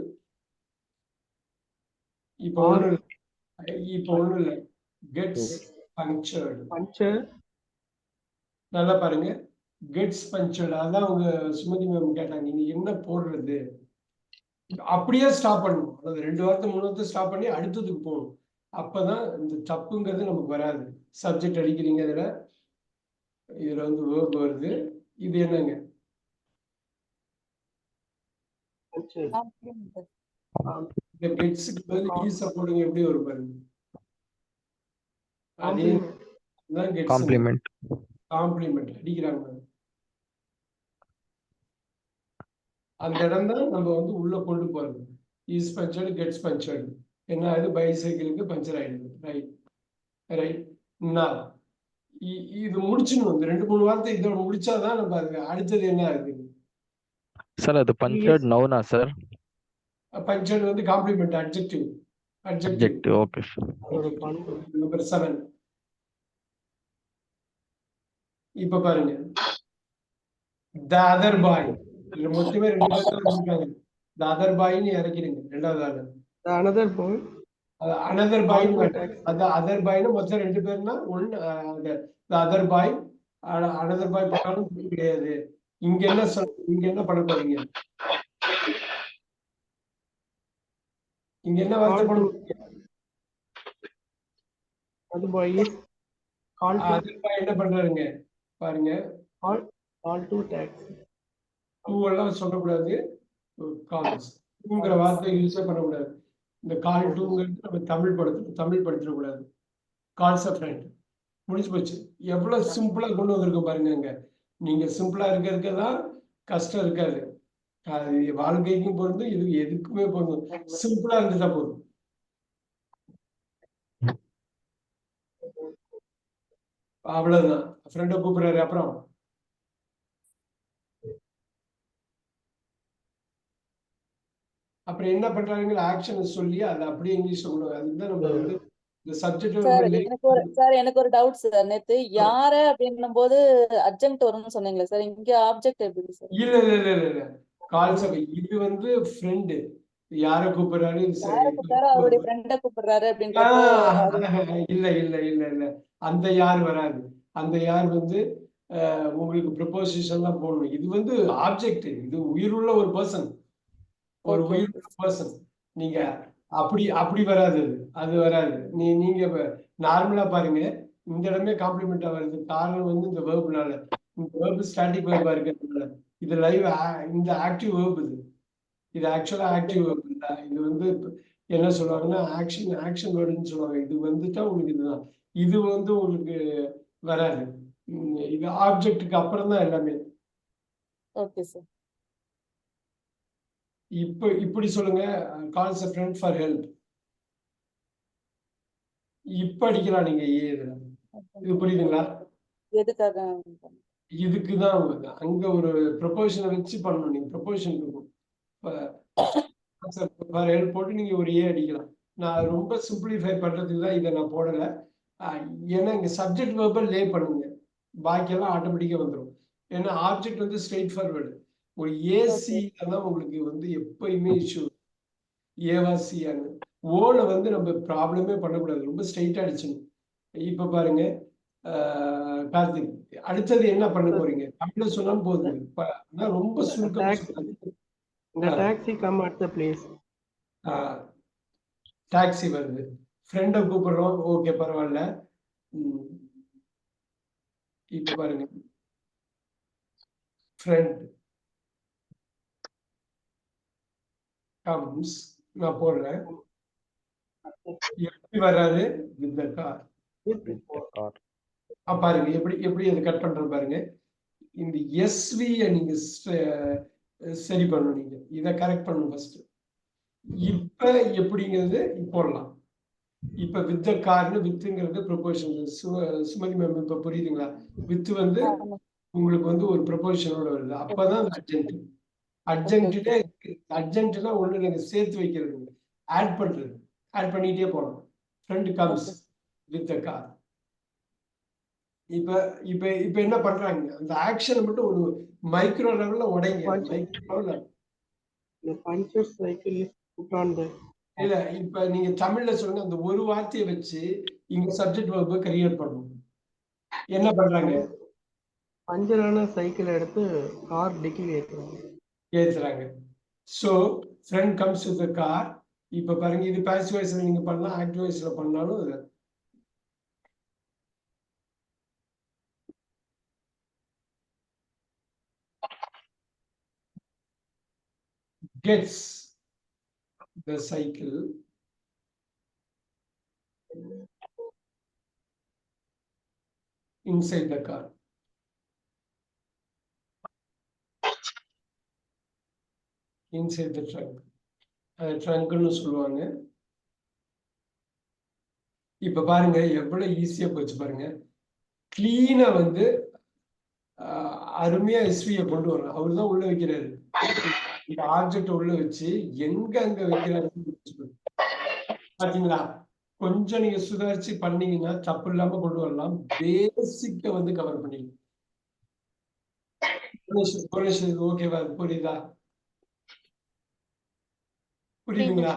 இப்போ ஒண்ணு இல்ல கெட்ஸ் பஞ்சர்டு. நல்லா பாருங்க, கெட்ஸ் பஞ்சர்டு. அதான் அவங்க சுமதி மேம் கேட்டாங்க, நீங்க என்ன போடுறது. அப்படியே ஸ்டாப் பண்ணணும். அதாவது 2 வார்த்தை 3 வார்த்தை ஸ்டாப் பண்ணி அடுத்ததுக்கு போகணும். அப்பதான் இந்த தப்புங்கிறது நமக்கு வராது. சப்ஜெக்ட் அடிக்கிறீங்க, இதுல வந்து வேர்ப் வருது. இது என்னங்க? இந்த கெட்ஸுக்கு பதில் ஈஸ போடுங்க, எப்படி வரும் பாருங்க. அதே தான் கெட்ஸ் காம்ப்ளிமெண்ட் அடிக்கிறாங்க. அந்த இடம் தான் நம்ம வந்து உள்ள கொண்டு போறது. Is punctured, gets punctured. என்ன ஆகுது? பைசைக்கிளுக்கு பஞ்சர் ஆயிடுது. ரைட். இது முடிச்சிடணும். இந்த 2 3 வார்த்தை இதோட முடிச்சாதான் நம்ம அது அடுத்தது என்ன ஆகுது சார். அது பஞ்சர்ட் நவுனா சார்? பங்க்ஷன் வந்து complement adjective. Adjective. Okay, sir. அதோட பண்பு. நம்பர் 7. இப்ப பாருங்க, the other boy. இதுல மொத்தமே 2 பேர் தான் இருக்காங்க. the other boy ன்னு இறக்கிடுங்க ரெண்டாவது ஆளு. The another boy. another boy Call to ன்னு taxi. அது other boy ன்னு மொத்தம் 2 பேர்னா ஒன்னு the other boy another boy பண்ணாலும் கிடையாது. இங்க என்ன பண்ண போறீங்க? இங்க என்ன வார்த்தை Call பண்ண to. போறீங்க? Other boy is call to. other boy என்ன பண்றாருங்க பாருங்க, Call to taxi. டூ எல்லாம் சொல்லக்கூடாது. கால்ஸ் டூங்கிற வார்த்தை யூஸே பண்ணக்கூடாது. இந்த கால் டூங்கிறது நம்ம தமிழ் படுத்திடக்கூடாது. கால்ஸ் அ ஃப்ரெண்ட் முடிச்சு போச்சு. எவ்வளவு சிம்பிளா கொண்டு வந்திருக்கோம் பாருங்க. அங்க நீங்க சிம்பிளா இருக்கிறதுதான் கஷ்டம் இருக்காது. அது வாழ்க்கைக்கும் பொருந்தும், இது எதுக்குமே பொருந்தும். சிம்பிளா இருந்துட்டா போதும். அவ்வளவுதான். ஃப்ரெண்டை கூப்பிடுறாரு. அப்புறம் என்ன பண்றாங்க? ஆக்ஷனை சொல்லி அதை அப்படியே இங்கிலீஷ்ல கொண்டு வர. அதுதான் நம்ம வந்து இந்த சப்ஜெக்ட். சார் எனக்கு ஒரு டவுட் சார். நேத்து யார அப்படின்னும் போது அட்ஜெக்ட் வரும்னு சொன்னீங்களா சார்? இங்க ஆப்ஜெக்ட் எப்படி சார்? இல்ல கால்ஸ். இது வந்து ஃப்ரெண்டு யார கூப்பிடுறாரு? அவருடைய ஃப்ரெண்ட கூப்பிடுறாரு அப்படின்றப்போ இல்ல அந்த யார் வராது. அந்த யார் வந்து உங்களுக்கு ப்ரொபோசிஷன்லாம் போடணும். இது வந்து ஆப்ஜெக்ட். இது உயிருள்ள ஒரு பர்சன், ஒரு உயிருள்ள பர்சன். நீங்க அப்படி வராது. அது வராது. நீங்க நார்மலா பாருங்க, இந்த இடமே காம்ப்ளிமெண்டா வருது. காரணம் வந்து இந்த வேர்ப்னால. இந்த வேர்ப் ஸ்டாட்டிக் வேர்பா இருக்கிறதுனால. இது லைவ். இந்த ஆக்டிவ் வேர்ப். இது ஆக்சுவலா ஆக்டிவ் வேர்ப். இது வந்து என்ன சொல்லுவாங்கன்னா ஆக்ஷன் வேர்டுன்னு சொல்லுவாங்க. இது வந்துட்டா உங்களுக்கு இதுதான். இது வந்து உங்களுக்கு வராது. இது ஆப்ஜெக்ட்டுக்கு அப்புறம் தான் எல்லாமே. Okay sir. இப்படி சொல்லுங்க, calls a friend for help. இப்ப அடிக்கலாம் நீங்க. இது புரியுதுங்களா? எதுக்காக? இதுக்குதான் அங்க ஒரு ப்ரொபோஷனை வச்சு பண்ணணும். நீங்க ப்ரொபோஷன் இருக்கும் போட்டு நீங்க ஒரு அடிக்கலாம். நான் ரொம்ப சிம்பிளிஃபை பண்றதுக்கு தான் இதை நான் போடல. ஏன்னா இங்க சப்ஜெக்ட் வேர்பல் லே பண்ணுங்க, பாக்கியெல்லாம் ஆட்டோமேட்டிக்கா வந்துடும். ஏன்னா ஆப்ஜெக்ட் வந்து ஸ்ட்ரெயிட் ஃபார்வர்டு. ஒரு ஏசி தான் உங்களுக்கு வந்து எப்பயுமே இஷ்யூ. ஏவா சியான்னு ஓல வந்து நம்ம ப்ராப்ளமே பண்ணக்கூடாது. ரொம்ப ஸ்ட்ரெயிட்டா அடிச்சணும். இப்ப பாருங்க கார்த்திக், அடுத்தது என்ன பண்ண போறீங்க? தமிழ்ல சொன்னாலும் போதும். ரொம்ப சுருக்கம். The taxi come at the place. Taxi வருது. ஃப்ரெண்டை கூப்பிடுறோம். ஓகே, பரவாயில்ல. இப்ப பாருங்க, ஃப்ரெண்ட் கம்ஸ். நான் போடுறேன். எப்படி வர்றாரு? with the car. பாருங்க எப்படி அதை கட் பண்றது பாருங்க. இந்த எஸ்வியை நீங்க சரி பண்ணணும். நீங்க இதை கரெக்ட் பண்ணணும் ஃபர்ஸ்ட். இப்ப எப்படிங்கிறது போடலாம். இப்ப வித் த கார்னு வித்துங்கிறது ப்ரொபோஷன். சுமதி மேம் இப்ப புரியுதுங்களா? வித்து வந்து உங்களுக்கு வந்து ஒரு ப்ரொபோஷனோட வருது. அப்பதான் அர்ஜென்ட். அர்ஜென்ட்னா ஒண்ணு இல்லைங்க, சேர்த்து வைக்கிறது, ஆட் பண்றது. ஆட் பண்ணிட்டே போகலாம். Friend comes with the car. இப்ப என்ன பண்றாங்க? அந்த ஆக்ஷனை மட்டும் ஒரு மைக்ரோ லெவல்ல உடைங்க. மைக்ரோ லெவல்ல இல்ல. இப்ப நீங்க தமிழ்ல சொல்லுங்க. அந்த ஒரு வார்த்தையை வச்சு இங்க சப்ஜெக்ட் வெர்பை கிரியேட் பண்ணணும். என்ன பண்றாங்க? பஞ்சரான சைக்கிள் எடுத்து கார் டிக்கில ஏத்துறாங்க. So friend comes with the car. இப்ப பாருங்க, இது பாசிவ் வாய்ஸ்ல நீங்க பண்ணலாம், ஆக்டிவ் வாய்ஸ்ல பண்ணாலும். gets the cycle inside the car. inside the trunk. ட்ரங்க்னு சொல்லுவாங்க. இப்ப பாருங்க எவ்வளவு ஈஸியா போச்சு பாருங்க. கிளீனா வந்து அருமையா எஸ்வியை கொண்டு வரணும். அவரு தான் உள்ள வைக்கிறாரு. இந்த ஆப்ஜெக்ட் உள்ள வச்சு எங்க அங்க வைக்கிறாரு பாத்தீங்களா? கொஞ்சம் நீங்க சுதாரிச்சு பண்ணீங்கன்னா தப்பு இல்லாம கொண்டு வரலாம். பேசிக்க வந்து கவர் பண்ணிடலாம். ஓகேவா? புரியுதா? புரியுதுங்களா?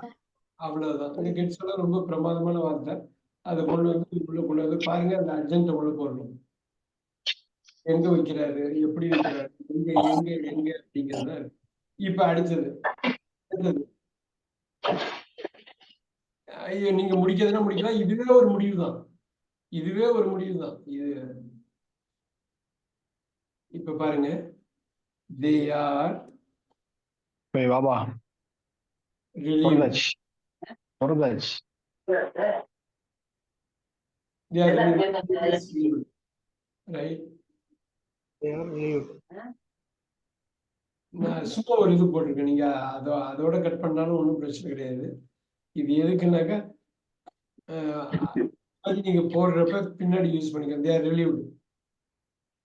அவ்வளவுதான். இந்த கெட்ஸ் எல்லாம் ரொம்ப பிரமாதமான வார்த்தை. அதை கொண்டு வந்து உள்ள கொண்டு வந்து பாருங்க. அந்த அர்ஜென்ட் உள்ள போடணும். எங்க வைக்கிறாரு, எப்படி வைக்கிறாரு, எங்க எங்க எங்க அப்படிங்கிறத. இப்ப அடுத்தது ஐயோ, நீங்க முடிக்கிறதுனா முடிக்கலாம். இதுவே ஒரு முடிவு தான். இதுவே ஒரு முடிவு தான். இது இப்ப பாருங்க. They are போய் வாபா relieved. பொருளாச்சு பொருளாச்சு They are relieved. Right? நான் சும்மா ஒரு இது போட்டிருக்கேன். நீங்க அதோட கட் பண்ணாலும் ஒன்றும் பிரச்சனை கிடையாது. இது எதுக்குன்னாக்கா நீங்க போடுறப்ப பின்னாடி யூஸ் பண்ணிக்க. They are relieved.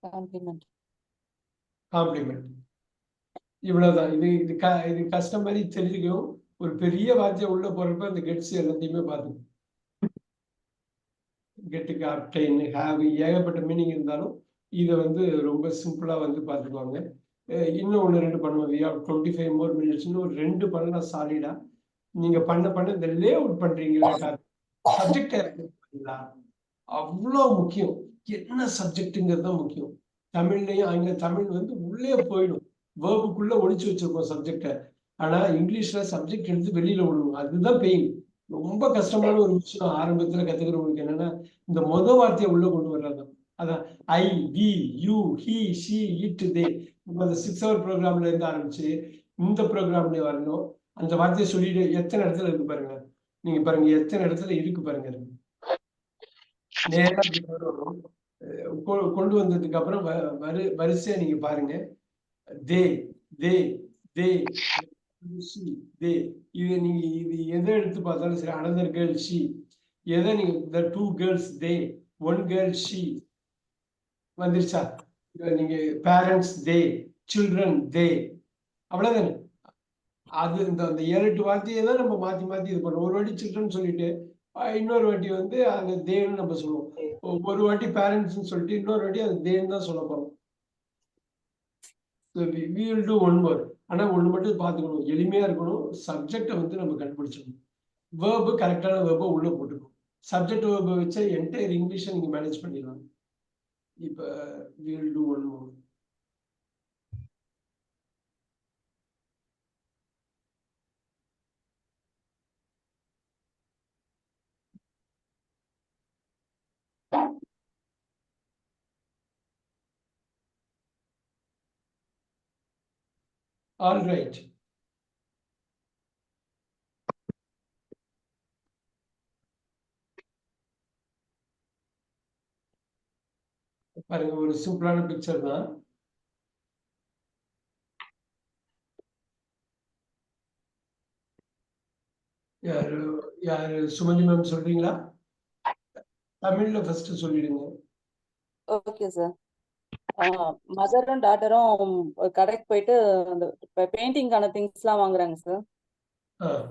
காம்ப்ளிமெண்ட். இவ்வளவுதான். இது கஷ்டம் மாதிரி தெரிஞ்சுக்கும். ஒரு பெரிய வார்த்தையை உள்ள போறப்ப அந்த கெட்ஸ் எல்லாத்தையுமே பார்த்துக்கும். கெட்டுக்கு அப்டைன், ஹேவ் ஏகப்பட்ட மீனிங் இருந்தாலும் இதை வந்து ரொம்ப சிம்பிளா வந்து பார்த்துக்குவாங்க. இன்னும் ஒன்று ரெண்டு பண்ணுவோம். 25 more minutes. ஒரு 2 பண்ணலாம் சாலிடா. நீங்க பண்ண இந்த லே அவுட் பண்றீங்களா, சப்ஜெக்ட் அவ்வளோ முக்கியம். என்ன சப்ஜெக்டுங்கிறது தான் முக்கியம். தமிழ்லையும் அங்க தமிழ் வந்து உள்ளே போயிடும். வேர்புக்குள்ள ஒழிச்சு வச்சிருக்கோம் சப்ஜெக்டை. ஆனா இங்கிலீஷ்ல சப்ஜெக்ட் எடுத்து வெளியில விடுவோம். அதுதான் பெயின். ரொம்ப கஷ்டமான ஒரு விஷயம் ஆரம்பத்துல கத்துக்கிறவங்களுக்கு என்னன்னா, இந்த வார்த்தையை உள்ள கொண்டு வர்றது. அதான் I, we, you, he, she, it, they. அந்த 6 hour ப்ரோக்ராம்ல இருந்து ஆரம்பிச்சு இந்த ப்ரோக்ராம்ல வரணும். அந்த வார்த்தையை சொல்லிட்டு எத்தனை இடத்துல இருக்கு பாருங்க. நீங்க பாருங்க எத்தனை இடத்துல இருக்கு பாருங்க. நேரா கொண்டு வந்ததுக்கு அப்புறம் வரிசையா நீங்க பாருங்க. தே தே தே தே. இது நீங்க எதை எடுத்து பார்த்தாலும் சரி. Another girl she. எதை நீங்க the 2 girls they, 1 girl she வந்துருச்சா? நீங்க பேரண்ட்ஸ் தே, சில்ட்ரன் தே. அவ்வளவுதானே. அது அந்த 7-8 வார்த்தையை தான் நம்ம மாத்தி மாத்தி இது பண்ணுவோம். ஒரு வாட்டி சில்ட்ரன் சொல்லிட்டு இன்னொரு வாட்டி வந்து அது தேன்னு நம்ம சொல்லுவோம். ஒரு வாட்டி பேரண்ட்ஸ் சொல்லிட்டு இன்னொரு வாட்டி அது தேன்னு தான் சொல்ல போறோம். we will do one more. ஆனா ஒண்ணு மட்டும் பார்த்துக்கணும். எளிமையா இருக்கணும். சப்ஜெக்டை வந்து நம்ம கண்டுபிடிச்சிடணும். வேர்பு கரெக்டான வேர்பை உள்ள போட்டுக்கணும். சப்ஜெக்ட் வேர்பை வச்சு என்டையர் இங்கிலீஷை நீங்க மேனேஜ் பண்ணிடலாம். இப்ப we will do one more. All right. பாருங்க, ஒரு சிம்பிளான பிக்சர் தான். யாரு யாரு சுமதி மேம் சொல்றீங்களா? தமிழ்ல ஃபர்ஸ்ட் சொல்லிடுங்க. Okay sir. மதரும் டாட்டரும் கடைக்கு போயிட்டு அந்த பெயிண்டிங்கான திங்ஸ் எல்லாம் வாங்குறாங்க சார்.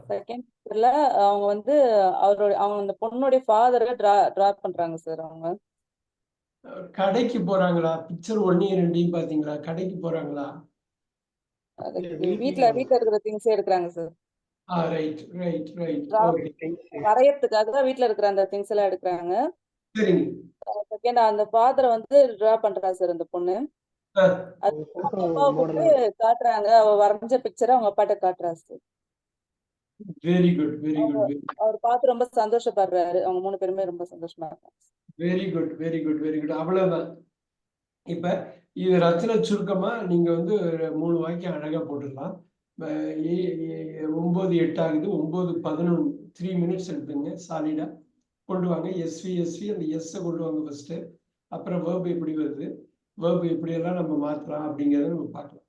செகண்ட் பிக்சர்ல அவங்க வந்து அவங்க அந்த பொண்ணுடைய ஃபாதரை டிரா பண்றாங்க சார். அவங்க கடைக்கு போறாங்களா? பிக்சர் 1 2 பாத்தீங்களா? கடைக்கு போறாங்களா? வீட்ல இருக்கிற திங்ஸ் எடுக்கிறாங்க சார். Right right right. வரையறதுக்காக வீட்ல இருக்கிற அந்த திங்ஸ் எல்லாம் எடுக்கிறாங்க. சரிங்க. செகண்ட் அந்த ஃபாதரை வந்து டிரா பண்றா சார் அந்த பொண்ணு. அப்பாவுக்கு காட்டுறாங்க. அவ வரைஞ்ச பிக்சரை அவங்க அப்பாட்ட காட்டுறா sir. Very good very good. அவர் பார்த்து ரொம்ப சந்தோஷப்படுறாரு. அவங்க 3 பேருமே ரொம்ப சந்தோஷமா இருக்காங்க. Very good very good very good. அவ்வளவுதான். இப்ப இது ரத்தின சுருக்கமா நீங்க வந்து 3 வாக்கியம் அழகா போட்டுடலாம். 9 8 ஆகுது. 9 11 3 minutes எடுத்துங்க. சாலிடா கொண்டு வாங்க. எஸ்வி அந்த எஸ்ஸை கொண்டு வாங்க ஃபர்ஸ்ட். அப்புறம் வேர்பு எப்படி வருது, வேர்பு எப்படியெல்லாம் நம்ம மாற்றலாம் அப்படிங்கிறத நம்ம பார்க்கலாம்.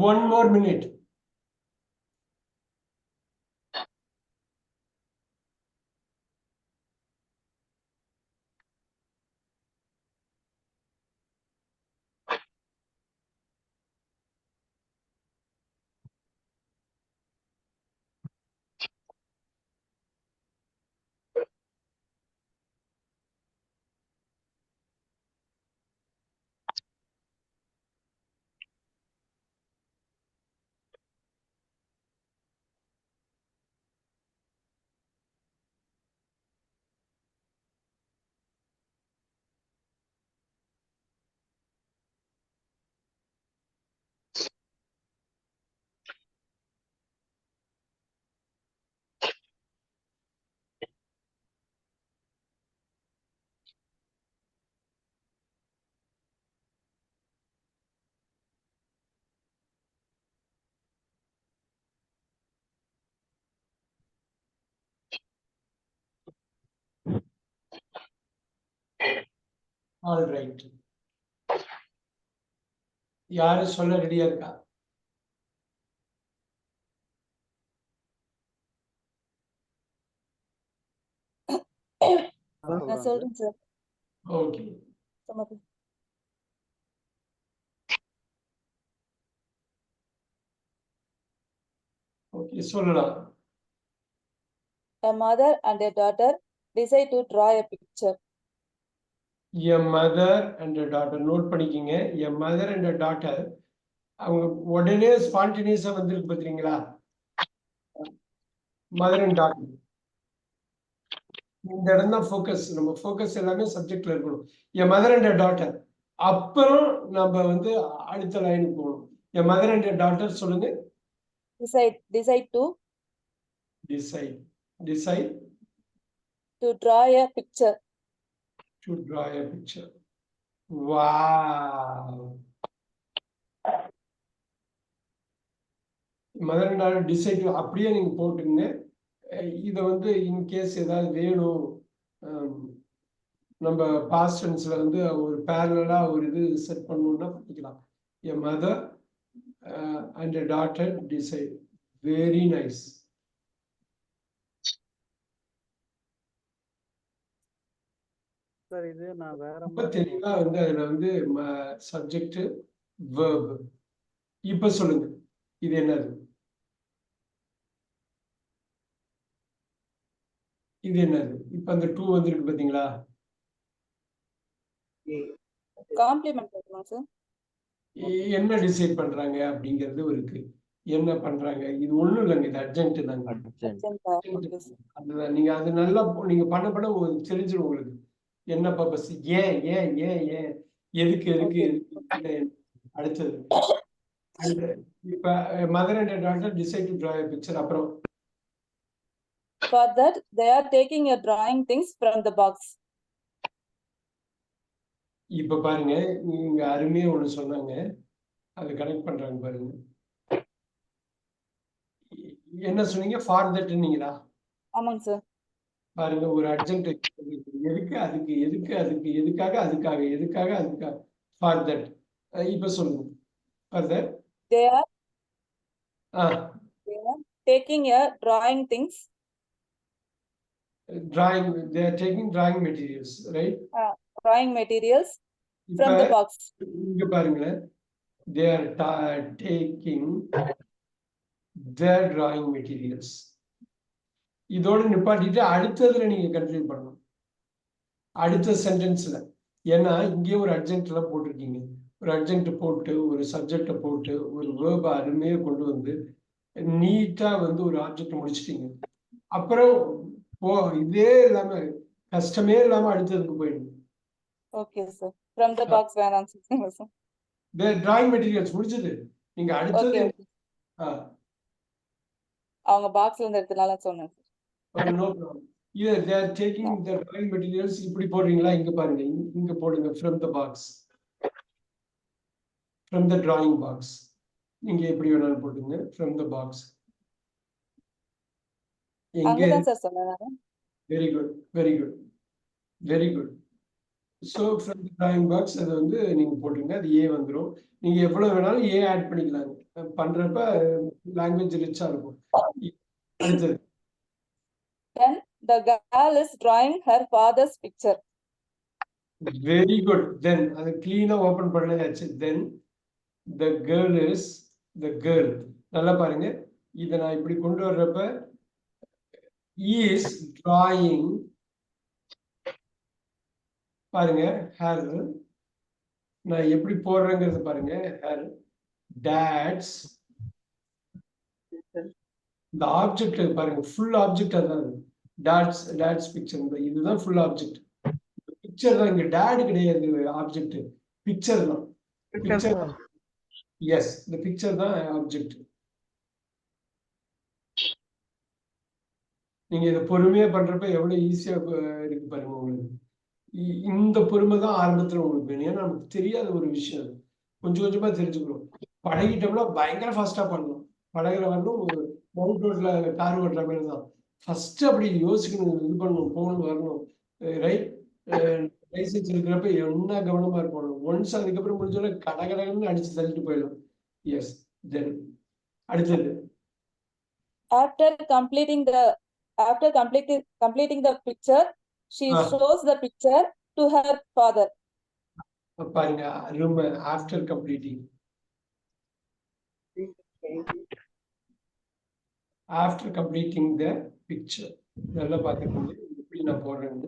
One more minute. All right. யாரு சொல்ல ரெடியா இருக்கா? நான் சொல்றேன் சார். ஓகே. ஓகே சொல்லலாம். A mother and a daughter decide to draw a picture. A mother and a daughter. Note பண்ணிக்கிங்க. A mother and a daughter. அவங்க உடனே ஸ்பான்டேனியஸா வந்திருக்கு பாத்தீங்களா? Mother and daughter. இந்த இடம் தான் ஃபோக்கஸ். நம்ம ஃபோக்கஸ் எல்லாமே சப்ஜெக்ட்ல இருக்கணும். என் மதர் அண்ட் டாட்டர். அப்புறம் நம்ம வந்து அடுத்த லைனுக்கு போகணும். என் மதர் அண்ட் டாட்டர் சொல்லுங்க. Decide to draw a picture. Wow. Mother and daughter decide அப்படியே நீங்க போட்டுங்க. இதை வந்து இன்கேஸ் ஏதாவது வேணும், நம்ம பாஸ்ட் டென்ஸ்ல வந்து ஒரு பேரலா ஒரு இது செட் பண்ணணும்னா பண்ணிக்கலாம். என் mother and daughter decide. Very nice. Sir இது நான் வேற ரொம்ப தெளிவா வந்து அதுல வந்து சப்ஜெக்ட் வெர்ப். இப்ப சொல்லுங்க, இது என்னது? இது என்னது? இப்ப அந்த 2 வந்திருக்கு பாத்தீங்களா? காம்ப்ளிமெண்ட் பண்ணலாம் சார். என்ன டிசைட் பண்றாங்க அப்படிங்கிறது இருக்கு. என்ன பண்றாங்க? இது ஒண்ணும் இல்லைங்க, இது அர்ஜென்ட் தாங்க. அதுதான் நீங்க அது நல்லா நீங்க பண்ண தெரிஞ்சிடும் உங்களுக்கு என்ன பர்பஸ், ஏன் ஏன் ஏன் ஏன் எதுக்கு எதுக்கு எதுக்கு. அடுத்தது இப்ப mother and daughter decide to draw a picture. அப்புறம் For that they are taking a drawing things from the box. இப்ப பாருங்க, நீங்க அருமையா ஒண்ணு சொன்னாங்க, அதை கனெக்ட் பண்றாங்க பாருங்க. என்ன சொன்னீங்க? ஃபார் தட்னீங்களா? ஆமாங்க சார். பாருங்க, ஒரு அர்ஜென்ட் எதுக்கு அதுக்கு எதுக்கு அதுக்கு எதுக்காக அதுக்காக எதுக்காக அதுக்காக ஃபார் தட். இப்ப சொல்லுங்க. For that they are taking a drawing things. They are taking drawing materials, right? Drawing materials from the box. இங்க பாருங்க, they are taking their drawing materials. இதோட நிப்பாட்டிட்டு அடுத்ததுல நீங்க கன்டினியூ பண்ணணும், அடுத்த சென்டென்ஸ்ல. ஏன்னா இங்கே ஒரு அர்ஜென்ட்ல போட்டிருக்கீங்க. ஒரு அர்ஜென்ட் போட்டு ஒரு சப்ஜெக்ட போட்டு ஒரு வேர்பை அருமையா கொண்டு வந்து நீட்டா வந்து ஒரு ஆப்ஜெக்ட் முடிச்சிட்டீங்க. அப்புறம் இதே இல்லாம கஷ்டமே இல்லாம அடுத்ததுக்கு போயிடுங்க. Okay sir. from the box வேணாம் சார். the drawing materials முடிஞ்சது. நீங்க அடுத்தது அவங்க பாக்ஸ்ல இருந்து எடுத்தனால சொன்னேன் sir. No problem. they are taking the drawing materials. இப்படி போடுறீங்களா? இங்க பாருங்க, இங்க போடுங்க from the box, from the drawing box. நீங்க எப்படி வேணாலும் போடுங்க from the box. அங்கதான் சார் சொன்னேன். Very good very good very good. So from the drawing box அதை வந்து நீங்க போட்டுங்க, அது ஏ வந்துடும். நீங்க எவ்வளவு வேணாலும் ஏ ஆட் பண்ணிக்கலாங்க. பண்றப்ப லாங்குவேஜ் ரிச்சா இருக்கும். அடுத்தது Then the girl is drawing her father's picture. Very good. Then அது கிளீனா ஓபன் பண்ணாச்சு. Then the girl is the girl. நல்லா பாருங்க, இதை நான் இப்படி கொண்டு வர்றப்ப is drawing, பாருங்க her, நான் எப்படி போடுறேங்கிறது பாருங்க, her dad's, இந்த ஆப்ஜெக்ட் பாருங்க, ஃபுல் ஆப்ஜெக்ட் அதான் dad's picture. இதுதான் ஃபுல் ஆப்ஜெக்ட். பிக்சர் தான், இங்க டேட் கிடையாது ஆப்ஜெக்ட், பிக்சர் தான். பிக்சர், எஸ், இந்த பிக்சர் தான் ஆப்ஜெக்ட். நீங்க இதை பொறுமையா பண்றப்ப எவ்வளவு ஈஸியா இருக்கு பாருங்க உங்களுக்கு. இந்த பொறுமை தான் ஆரம்பத்துல உங்களுக்கு வேணும். ஏன்னா நமக்கு தெரியாத ஒரு விஷயம் அது, கொஞ்சம் கொஞ்சமா தெரிஞ்சுக்கணும். பழகிட்டோம்னா பயங்கர ஃபாஸ்டா பண்ணலாம். பழகிற வரணும், ஒரு மவுண்ட் ரோட்ல கார் ஓட்டுற மாதிரி தான். ஃபர்ஸ்ட் அப்படி யோசிக்கணும், இது பண்ணணும், போகணும், வரணும். ரைட், லைசன்ஸ் இருக்கிறப்ப என்ன கவனமா இருக்கணும். ஒன்ஸ் அதுக்கப்புறம் முடிஞ்சோட கடகடன்னு அடிச்சு தள்ளிட்டு போயிடும். எஸ். தென் அடுத்தது, After completing the picture, she shows the picture to her father. பாருங்க, room after completing, after completing the picture. நல்லா பார்த்துக்கோங்க எப்படி நான் போடுறேன்.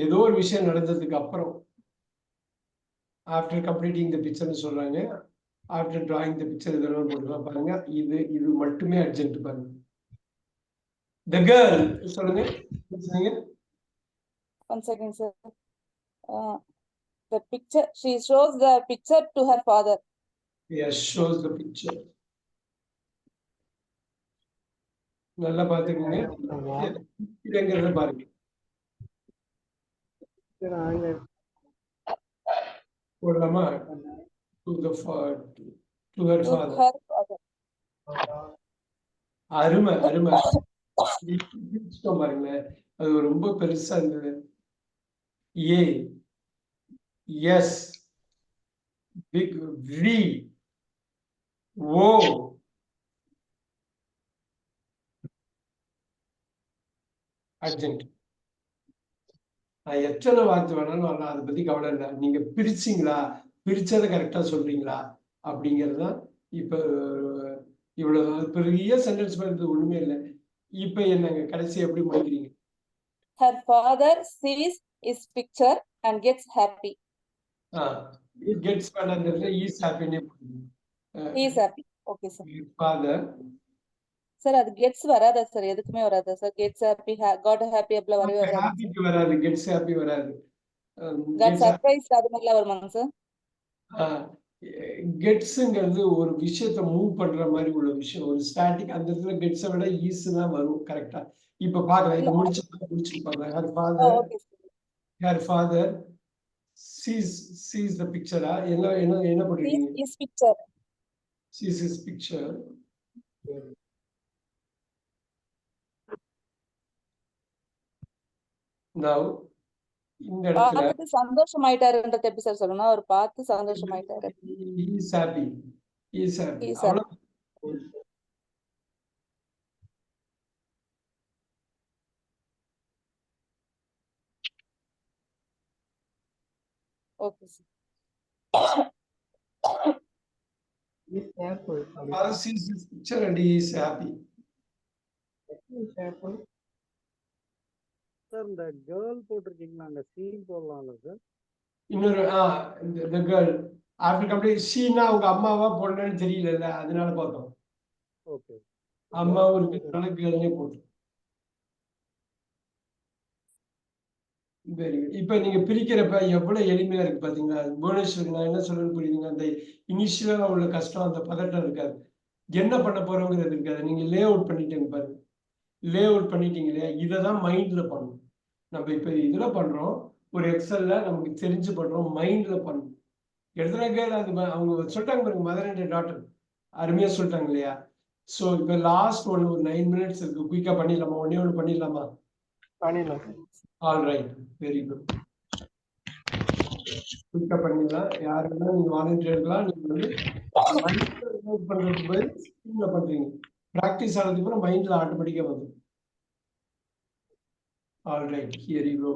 ஏதோ ஒரு விஷயம் நடந்ததுக்கு அப்புறம் ஆஃப்டர் கம்ப்ளீட்டிங் த பிக்சர்னு சொல்றாங்க. ஆஃப்டர் டிராயிங் த பிக்சர் இதெல்லாம் போட்டுக்கலாம். பாருங்க, இது மட்டுமே அர்ஜென்ட். பாருங்க, the girl, சொல்லுங்க. One second, sir. The picture, she shows the picture to her father. Yes, shows the picture. நல்லா பாத்துக்கோங்க. இதங்கிறத பாருங்க, போடலாமா? to her father. அருமை அருமை. பாருங்க, அது ரொம்ப பெருசா இருந்தது. A, S, big, V, O, urgent. நான் எத்தனை வார்த்தை வேணாலும் வரலாம், அதை பத்தி கவலை இல்லை. நீங்க பிரிச்சிங்களா, பிரிச்சதை கரெக்டா சொல்றீங்களா அப்படிங்கறதுதான். இப்ப இவ்வளவு பெரிய சென்டென்ஸ் வருது, ஒண்ணுமே இல்லை. இப்ப என்னங்க கடைசி எப்படி முடிக்கிறீங்க? Her father sees his picture and gets happy. Gets பண்ணதுல is happy னே போடுங்க. He is happy. Okay, sir. Father. Sir, அது gets வராதா sir? எதுக்குமே வராதா sir? Gets happy, got happy அப்படி வரவே வராது. Happy க்கு வராது, gets happy வராது. Got surprised அது மாதிரிலாம் வருமாங்க sir? கெட்ஸ்ங்கிறது ஒரு விஷயத்தை மூவ் பண்ற மாதிரி உள்ள விஷயம், ஒரு ஸ்டாட்டிக். அந்த இடத்துல கெட்ஸை விட ஈஸ் தான் வரும். கரெக்டா? இப்ப பாக்கலாம், இதை முடிச்சுப்பாங்க. Her father sees the picture. என்ன போட்டுருக்கீங்க? His picture. Sees his picture. Now இந்த இடத்துல பார்த்து சந்தோஷமாயிட்டாருன்றது எப்படி சார் சொல்லணும்? அவர் பார்த்து சந்தோஷமாயிட்டாரு. he is happy. He is happy. Okay, sir. He is happy. Father sees his picture and he is happy. He is happy. Sir, இந்த girl போட்டிருக்கீங்களா, அந்த scene போடலாம்ல sir? இன்னொரு the girl after complete Sheena அவங்க அம்மாவா பொண்ணுன்னு தெரியல, அதனால பார்த்தோம். ஓகே, அம்மா ஒரு கேர்ள்னே போட்டோம். Very good. இப்ப நீங்க பிரிக்கிறப்ப எவ்வளவு எளிமையா இருக்கு பாத்தீங்களா? புவனேஸ்வரி, நான் என்ன சொல்றது புரியுதுங்க? அந்த இனிஷியலா உள்ள கஷ்டம், அந்த பதட்டம் இருக்காது. என்ன பண்ண போறோங்கிறது இருக்காது. நீங்க லே அவுட் பண்ணிட்டீங்க பாருங்க. லே அவுட் பண்ணிட்டீங்க இல்லையா? இதை தான் மைண்ட்ல பண்ணணும். நம்ம இப்ப இதுல பண்றோம், ஒரு எக்ஸல்ல நமக்கு தெரிஞ்சு பண்றோம், மைண்ட்ல பண்ணணும். எடுத்துனாக்க அது அவங்க சொல்லிட்டாங்க பாருங்க, மதர் அண்ட் டாட்டர் அருமையா சொல்லிட்டாங்க இல்லையா? சோ இப்ப லாஸ்ட் ஒரு 9 minutes இருக்கு, குயிக்கா பண்ணிடலாமா? ஒண்ணு பண்ணிடலாமா? பண்ணிடலாம். All right, very good. குயிக்கா பண்ணிடலாம். யாரெல்லாம் நீங்க வாலண்டியர்களா நீங்க வந்து மைண்ட்ல நோட் பண்றதுக்கு பதில் ஸ்கிரீன்ல பண்றீங்க. பிராக்டிஸ் ஆனதுக்கு அப்புறம் மைண்ட்ல ஆட்டோமேட்டிக்கா வந்துடும். All right, here you go.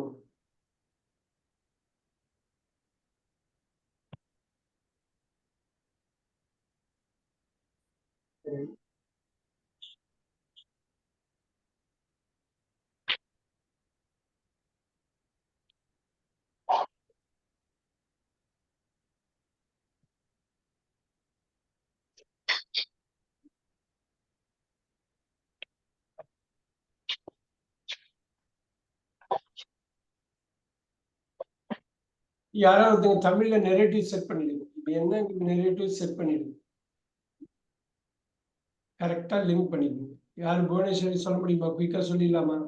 யாராவது ஒருத்தங்க தமிழ்ல நெரேட்டிவ் செட் பண்ணிடுங்க. இப்ப என்ன நெரேட்டிவ் செட் பண்ணிடுங்க. கரெக்டா லிங்க் பண்ணிடுங்க. யாரு புவனேஸ்வரி சொல்ல முடியுமா? குயிக்கா சொல்லிடலாமா?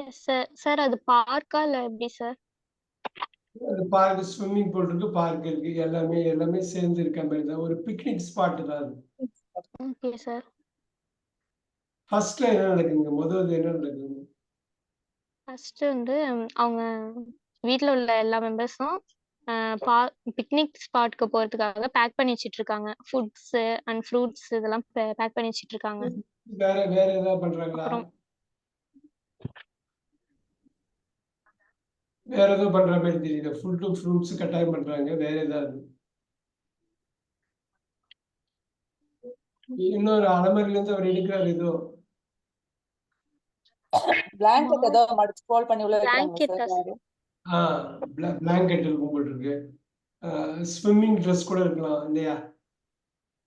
Yes sir. சார் அது பார்க்கா இல்ல எப்படி சார்? பார்க், ஸ்விம்மிங் பூல் இருக்கு, பார்க் இருக்கு, எல்லாமே எல்லாமே சேர்ந்து இருக்க மாதிரி தான். ஒரு பிக்னிக் ஸ்பாட் தான் அது. Okay sir. ஃபர்ஸ்ட்ல என்ன நடக்குங்க? முதல்ல என்ன நடக்குங்க? ஃபர்ஸ்ட் வந்து அவங்க வீட்ல உள்ள எல்லா மெம்பர்ஸும் பா பிக்னிக் ஸ்பாட்க்கு போறதுக்காக பேக் பண்ணி வச்சுட்டு இருக்காங்க. ஃபுட்ஸ் அண்ட் ஃப்ரூட்ஸ் இதெல்லாம் பேக் பண்ணி வச்சுட்டு இருக்காங்க. வேற வேற ஏதாவது பண்றாங்களா? அப்புறம் வேற ஏதோ பண்ற மாதிரி தெரியல. ஃபுட்டு ஃப்ரூட்ஸ் கட்டாயம் பண்றாங்க. வேற ஏதாவது இன்னொரு அலமாரில இருந்து அவர் எடுக்கிறாரு ஏதோ. பிளாங்கெட் ஏதோ மடிச்சு ஃபோல்ட் பண்ணி உள்ள வைக்கிறாங்க பிளாங்கெட் சார் யாரு? பிளாங்கெட் இருக்கும் போல் இருக்கு. ஸ்விம்மிங் ட்ரெஸ் கூட இருக்கலாம் இல்லையா?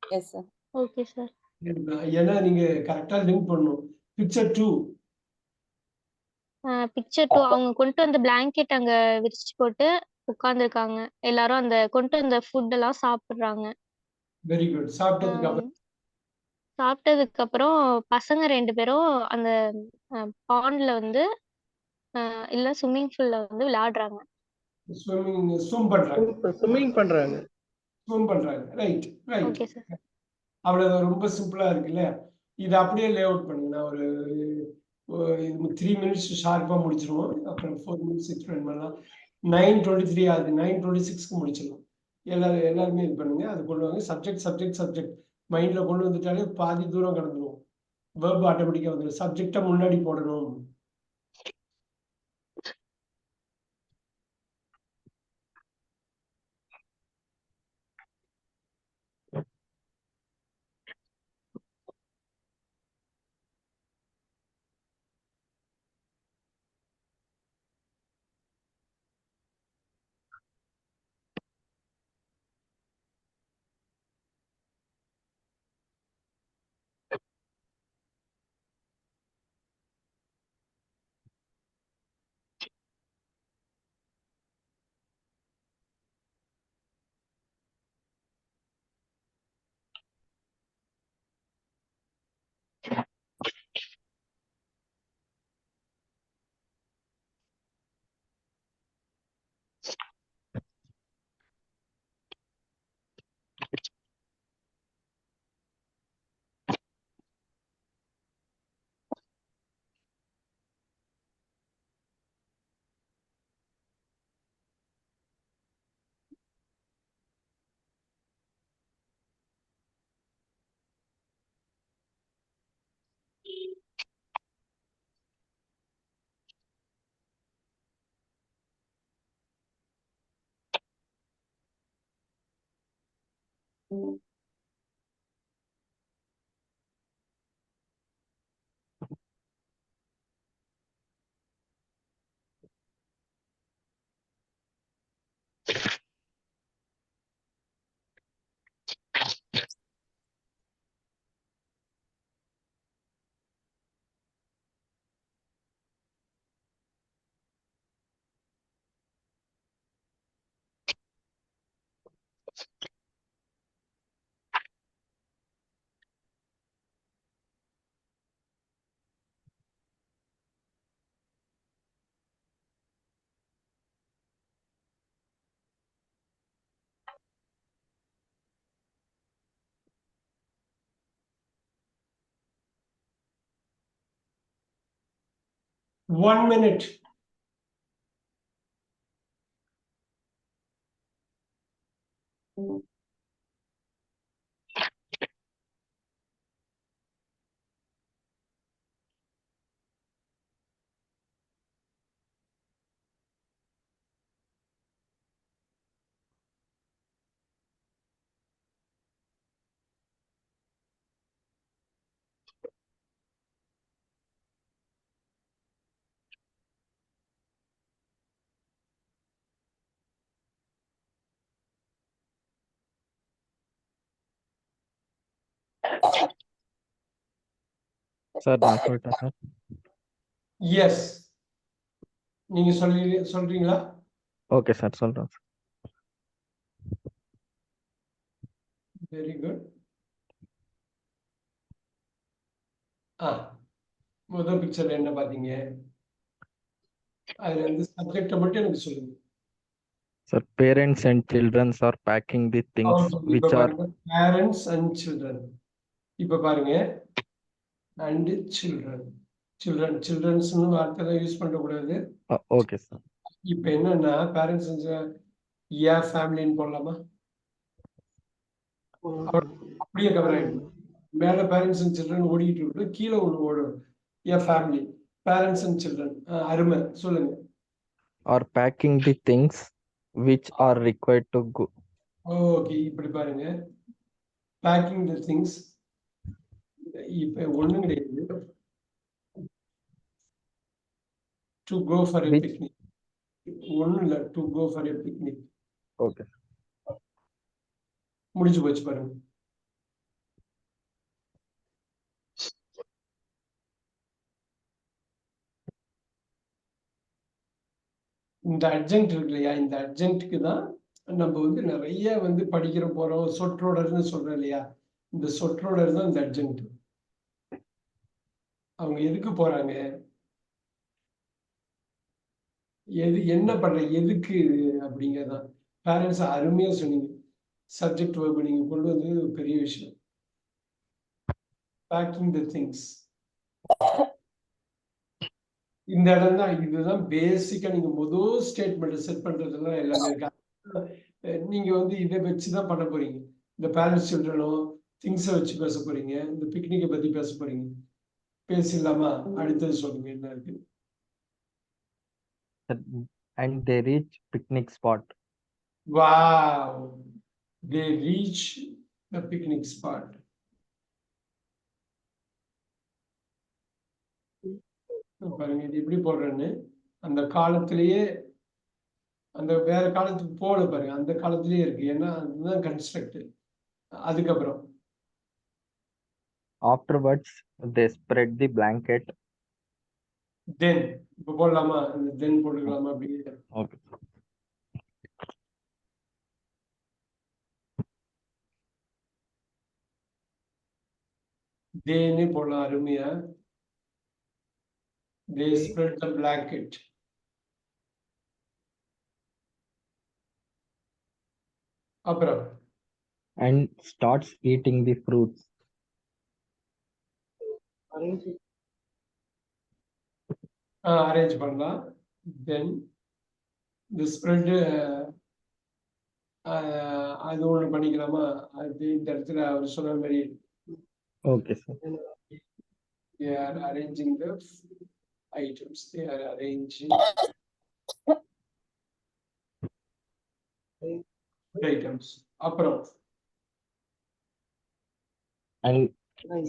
Yes sir. Okay sir. இருக்கலாம். ஏன்னா நீங்க கரெக்டா லிங்க் பண்ணணும். பிக்சர் 2. பிக்சர் 2 அவங்க கொண்டு வந்த பிளாங்கெட் அங்க விரிச்சு போட்டு உட்கார்ந்துருக்காங்க. எல்லாரும் அந்த கொண்டு வந்த ஃபுட் எல்லாம் சாப்பிடுறாங்க. Very good. சாப்பிட்டதுக்கு அப்புறம் சாப்பிட்டதுக்கு அப்புறம் பசங்க 2 பேரும் அந்த பாண்ட்ல வந்து இல்ல ஸ்விம்மிங் பூல்ல வந்து விளையாடுறாங்க. ஸ்விம் பண்றாங்க. ஸ்விம்மிங் பண்றாங்க. ஸ்விம் பண்றாங்க. Right right. Okay sir. அவ்வளவு ரொம்ப சிம்பிளா இருக்குல்ல. இதை அப்படியே லே அவுட் பண்ணுங்க. நான் ஒரு 3 மினிட்ஸ் ஷார்ப்பா முடிச்சிருவோம். அப்புறம் 4 மினிட்ஸ் எக்ஸ்பிளைன் பண்ணலாம். 9:23 ஆகுது. 9:26க்கு முடிச்சிடலாம். எல்லாருமே இது பண்ணுங்க. அது கொண்டு வாங்க. சப்ஜெக்ட் சப்ஜெக்ட் சப்ஜெக்ட் மைண்ட்ல கொண்டு வந்துட்டாலே பாதி தூரம் கடந்துடும். வெர்ப் ஆட்டோமேட்டிக்கா வந்துடும். சப்ஜெக்டை முன்னாடி போடணும். One minute. சார் நான் சொல்லிட்டேன் சார். எஸ், நீங்க சொல்றீங்களா? ஓகே சார் சொல்றேன் சார். Very good. முதல் பிக்சர்ல என்ன பாத்தீங்க? அதுல இருந்து சப்ஜெக்ட மட்டும் எனக்கு சொல்லுங்க. Sir, parents and children are packing the things which are parents and children. இப்ப பாருங்க, and children. children's வார்த்தை தான் யூஸ் பண்ண கூடாது. okay sir. இப்ப என்னன்னா parents ஃபேமிலின்னு போடலாமா? அப்படியே கவர் ஆயிடும். மேல பேரண்ட்ஸ் அண்ட் சில்ட்ரன் ஓடிட்டு இருக்கு, கீழே ஒன்று ஓடும், ஃபேமிலி, பேரண்ட்ஸ் அண்ட் சில்ட்ரன். அருமை, சொல்லுங்க. Are packing the things which are required to go. Okay, இப்படி பாருங்க, பேக்கிங் தி திங்ஸ். இப்ப ஒண்ணும் கிடையாது, to go for a picnic. ஒண்ணும் இல்ல, to go for a picnic. Okay, முடிஞ்சு போச்சு பாருங்க. இந்த அர்ஜென்ட் இருக்கு இல்லையா, இந்த அர்ஜென்ட்டுக்கு தான் நம்ம வந்து நிறைய வந்து படிக்கிற போறோம். சொற்றொடர்னு சொல்றோம் இல்லையா, இந்த சொற்றொடர் தான் இந்த அர்ஜென்ட். அவங்க எதுக்கு போறாங்க, என்ன பண்ற, எதுக்கு அப்படிங்கறதான். பேரண்ட்ஸ் அருமையா சொன்னீங்க, சப்ஜெக்ட் வர்பு நீங்க கொண்டு வந்தது ஒரு பெரிய விஷயம். பேக்கிங் தி திங்ஸ், இந்த இடம் தான், இதுதான் பேசிக்கா. நீங்க முதல் ஸ்டேட்மெண்ட் செட் பண்றதுலாம் எல்லாமே இருக்கா. நீங்க வந்து இதை வச்சுதான் பண்ண போறீங்க. இந்த பேரண்ட்ஸ் சில்ட்ரனும் திங்ஸை வச்சு பேச போறீங்க, இந்த பிக்னிக்கை பத்தி பேச போறீங்க. பேசலாமா? அடுத்தது சொல்லுங்க என்ன இருக்கு. and they reach picnic spot. Wow, they reach the picnic spot. பாருங்க இது எப்படி போடுறேன்னு. அந்த காலத்திலேயே, அந்த வேற காலத்துக்கு போல பாருங்க, அந்த காலத்திலேயே இருக்கு, ஏன்னா அதுதான் கன்ஸ்ட்ரக்ட். அதுக்கப்புறம் Afterwards they spread the blanket. தென் இப்ப போடலாமா, இந்த தென் போட்டுக்கலாமா அப்படி. Okay. தேனே போடலாம், அருமையா. They spread the blanket. அப்புறம் And starts eating the fruits. Arrange பண்ணலாம். தென் the spread, அது ஒண்ணு பண்ணிக்கலாமா? அது இந்த இடத்துல அவர் சொன்ன மாதிரி Okay sir. they are arranging the items. They are arranging items. அப்புறம் And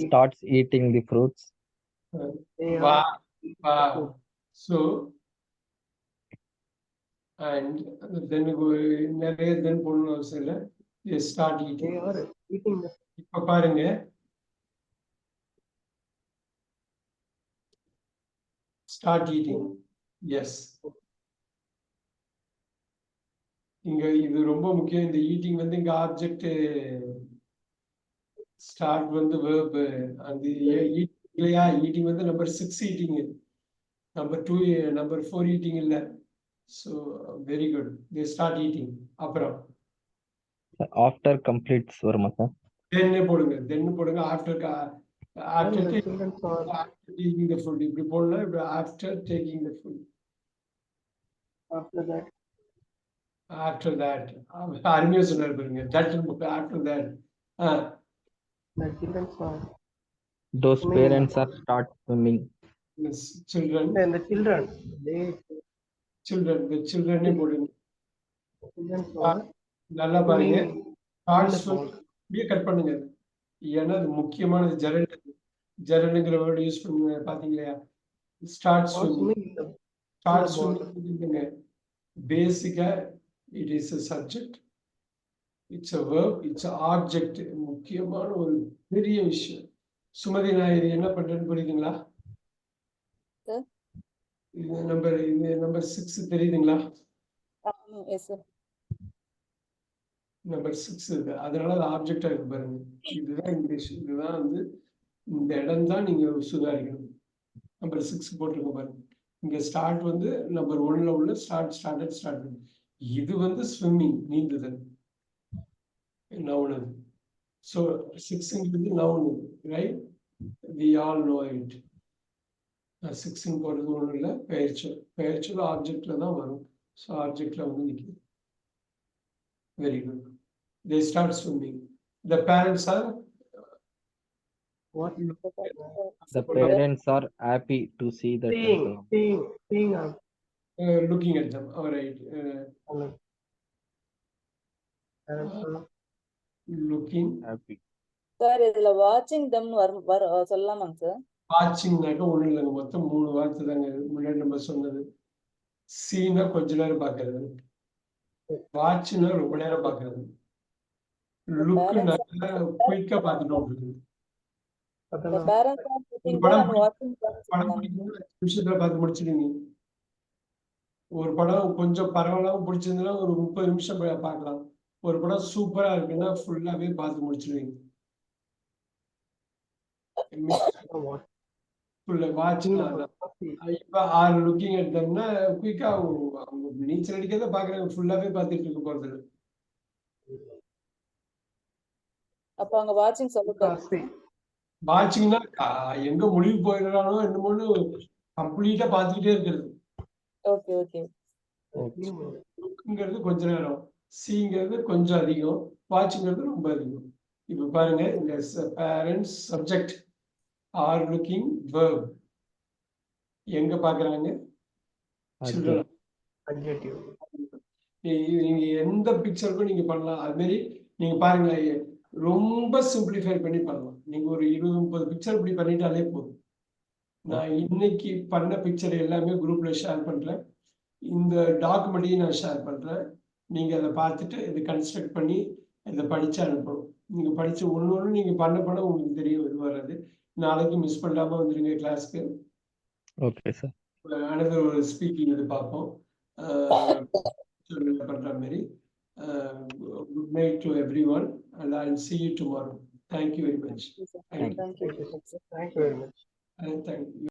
starts eating the fruits. wow. So and then நிறைய தென் போடணும் அவசியம் இல்லை. They start eating. இப்ப பாருங்க, start eating. Yes, இங்க இது ரொம்ப முக்கியம். இந்த ஈட்டிங் வந்து இங்க ஆப்ஜெக்ட், ஸ்டார்ட் வந்து verb. அந்த இல்லையா, ஈட்டிங் வந்து number 6 eating, number 2, number 4 eating இல்ல. So very good, they start eating. அப்புறம் After completes வருமா சார்? தென்னு போடுங்க, தென்னு போடுங்க. ஆஃப்டர் taking the food இப்படி போடலாம். இப்படி after taking the food. after that அருமையா சொன்னார் பாருங்க. that after that Those parents are start swimming. children, the children, the children போடுங்க. நல்லா பாருங்க, அப்படியே கட் பண்ணுங்க, ஏன்னா அது முக்கியமானது. ஜெரண்டுங்கிற வேர்டு யூஸ் பண்ணுங்க, பாத்தீங்களா? ஸ்டார்ட் ஸ்விம்மிங், பேசிக்கா it is a subject. It's a verb, it's a object. முக்கியமான ஒரு பெரிய விஷயம். சுமதி, நான் இது என்ன பண்றேன்னு புரியுதுங்களா? Sir. இது நம்பர் 6 தெரியுதுங்களா? Yes, sir. நம்பர் 6 இது. அதனால அது ஆப்ஜெக்டா இருக்கு பாருங்க. இதுதான் இங்கிலீஷ். இதுதான் வந்து இந்த இடம் தான் நீங்க சுதாரிக்கணும். நம்பர் 6 போட்டிருக்க பாருங்க. இங்க ஸ்டார்ட் வந்து நம்பர் 1ல உள்ள ஸ்டார்ட். இது வந்து ஸ்விம்மிங், நீந்துதல். நவுன் அது. ஸோ 6ங்கிறது noun, right? We all know it. 6ன்னு போடுறது ஒன்றும் இல்லை, பெயர்ச்சொல் ஆப்ஜெக்ட்ல தான் வரும். ஸோ ஆப்ஜெக்ட்ல வந்து நிற்குது. Very good. They start swimming. The parents are What? The parents are happy to see the temple. Seeing. looking at them. All right. Looking. Happy. Sir, இதுல watching them சொல்லலாமாங்க சார்? வாட்சிங்னாக்க ஒன்றும் இல்லைங்க, மொத்தம் 3 வார்த்தை தாங்க. முன்னாடி நம்ம சொன்னது. சீனா கொஞ்ச நேரம் பார்க்கறது, வாட்ச்னா ரொம்ப நேரம் பார்க்கறது, லுக்குனாக்க குயிக்கா பார்த்துட்டு இருக்குது. The parents are sitting there படம் and watching them. படம் பிடிக்கும்போது 5 நிமிஷத்துல பார்த்து முடிச்சிடுவீங்க. ஒரு படம் கொஞ்சம் பரவாயில்லாம பிடிச்சிருந்ததுன்னா ஒரு 30 நிமிஷம் பார்க்கலாம். ஒரு படம் சூப்பரா இருக்குன்னா ஃபுல்லாவே பார்த்து முடிச்சிடுவீங்க. இப்ப ஆர் லுக்கிங் அட் தம்னா குயிக்கா அவங்க நீச்சல் அடிக்கிறத பாக்குறாங்க, ஃபுல்லாவே பார்த்துட்டு இருக்க போறது. அப்ப அங்க வாட்சிங் சொல்லக்கூடாது. வாட்சிங்னா எங்க முடிவு போயிடுறானோ என்னமோன்னு கம்ப்ளீட்டா பார்த்துக்கிட்டே இருக்கிறது. Okay okay. லுக்குங்கிறது கொஞ்ச நேரம், சீங்கிறது கொஞ்சம் அதிகம், வாட்சிங்கிறது ரொம்ப அதிகம். இப்ப பாருங்க, இந்த parents subject, are looking verb. எங்க பாக்குறாங்க? சில்ட்ரன். நீங்க எந்த பிக்சருக்கும் நீங்க பண்ணலாம். அது மாதிரி நீங்க பாருங்க, ரொம்ப சிம்பிளிஃபை பண்ணி பண்ணலாம். நீங்க ஒரு 20-30 பிக்சர் இப்படி பண்ணிட்டாலே போதும். நான் இன்னைக்கு பண்ண பிக்சர் எல்லாமே குரூப்ல ஷேர் பண்றேன். இந்த டாக்குமெண்ட்டையும் நான் ஷேர் பண்றேன். நீங்க அதை பார்த்துட்டு இதை கன்ஸ்ட்ரக்ட் பண்ணி இதை படிச்சு அனுப்பணும். நீங்க படிச்சு ஒன்று நீங்க பண்ண உங்களுக்கு தெரியும் இது வராது. நாளைக்கு மிஸ் பண்ணாம வந்துருங்க கிளாஸ்க்கு. Okay, sir. அனதர் ஒரு ஸ்பீக்கிங் இது பார்ப்போம். பண்ற மாதிரி. Good night to everyone and I'll see you tomorrow. Thank you very much. Thank you. Thank you very much. Thank you.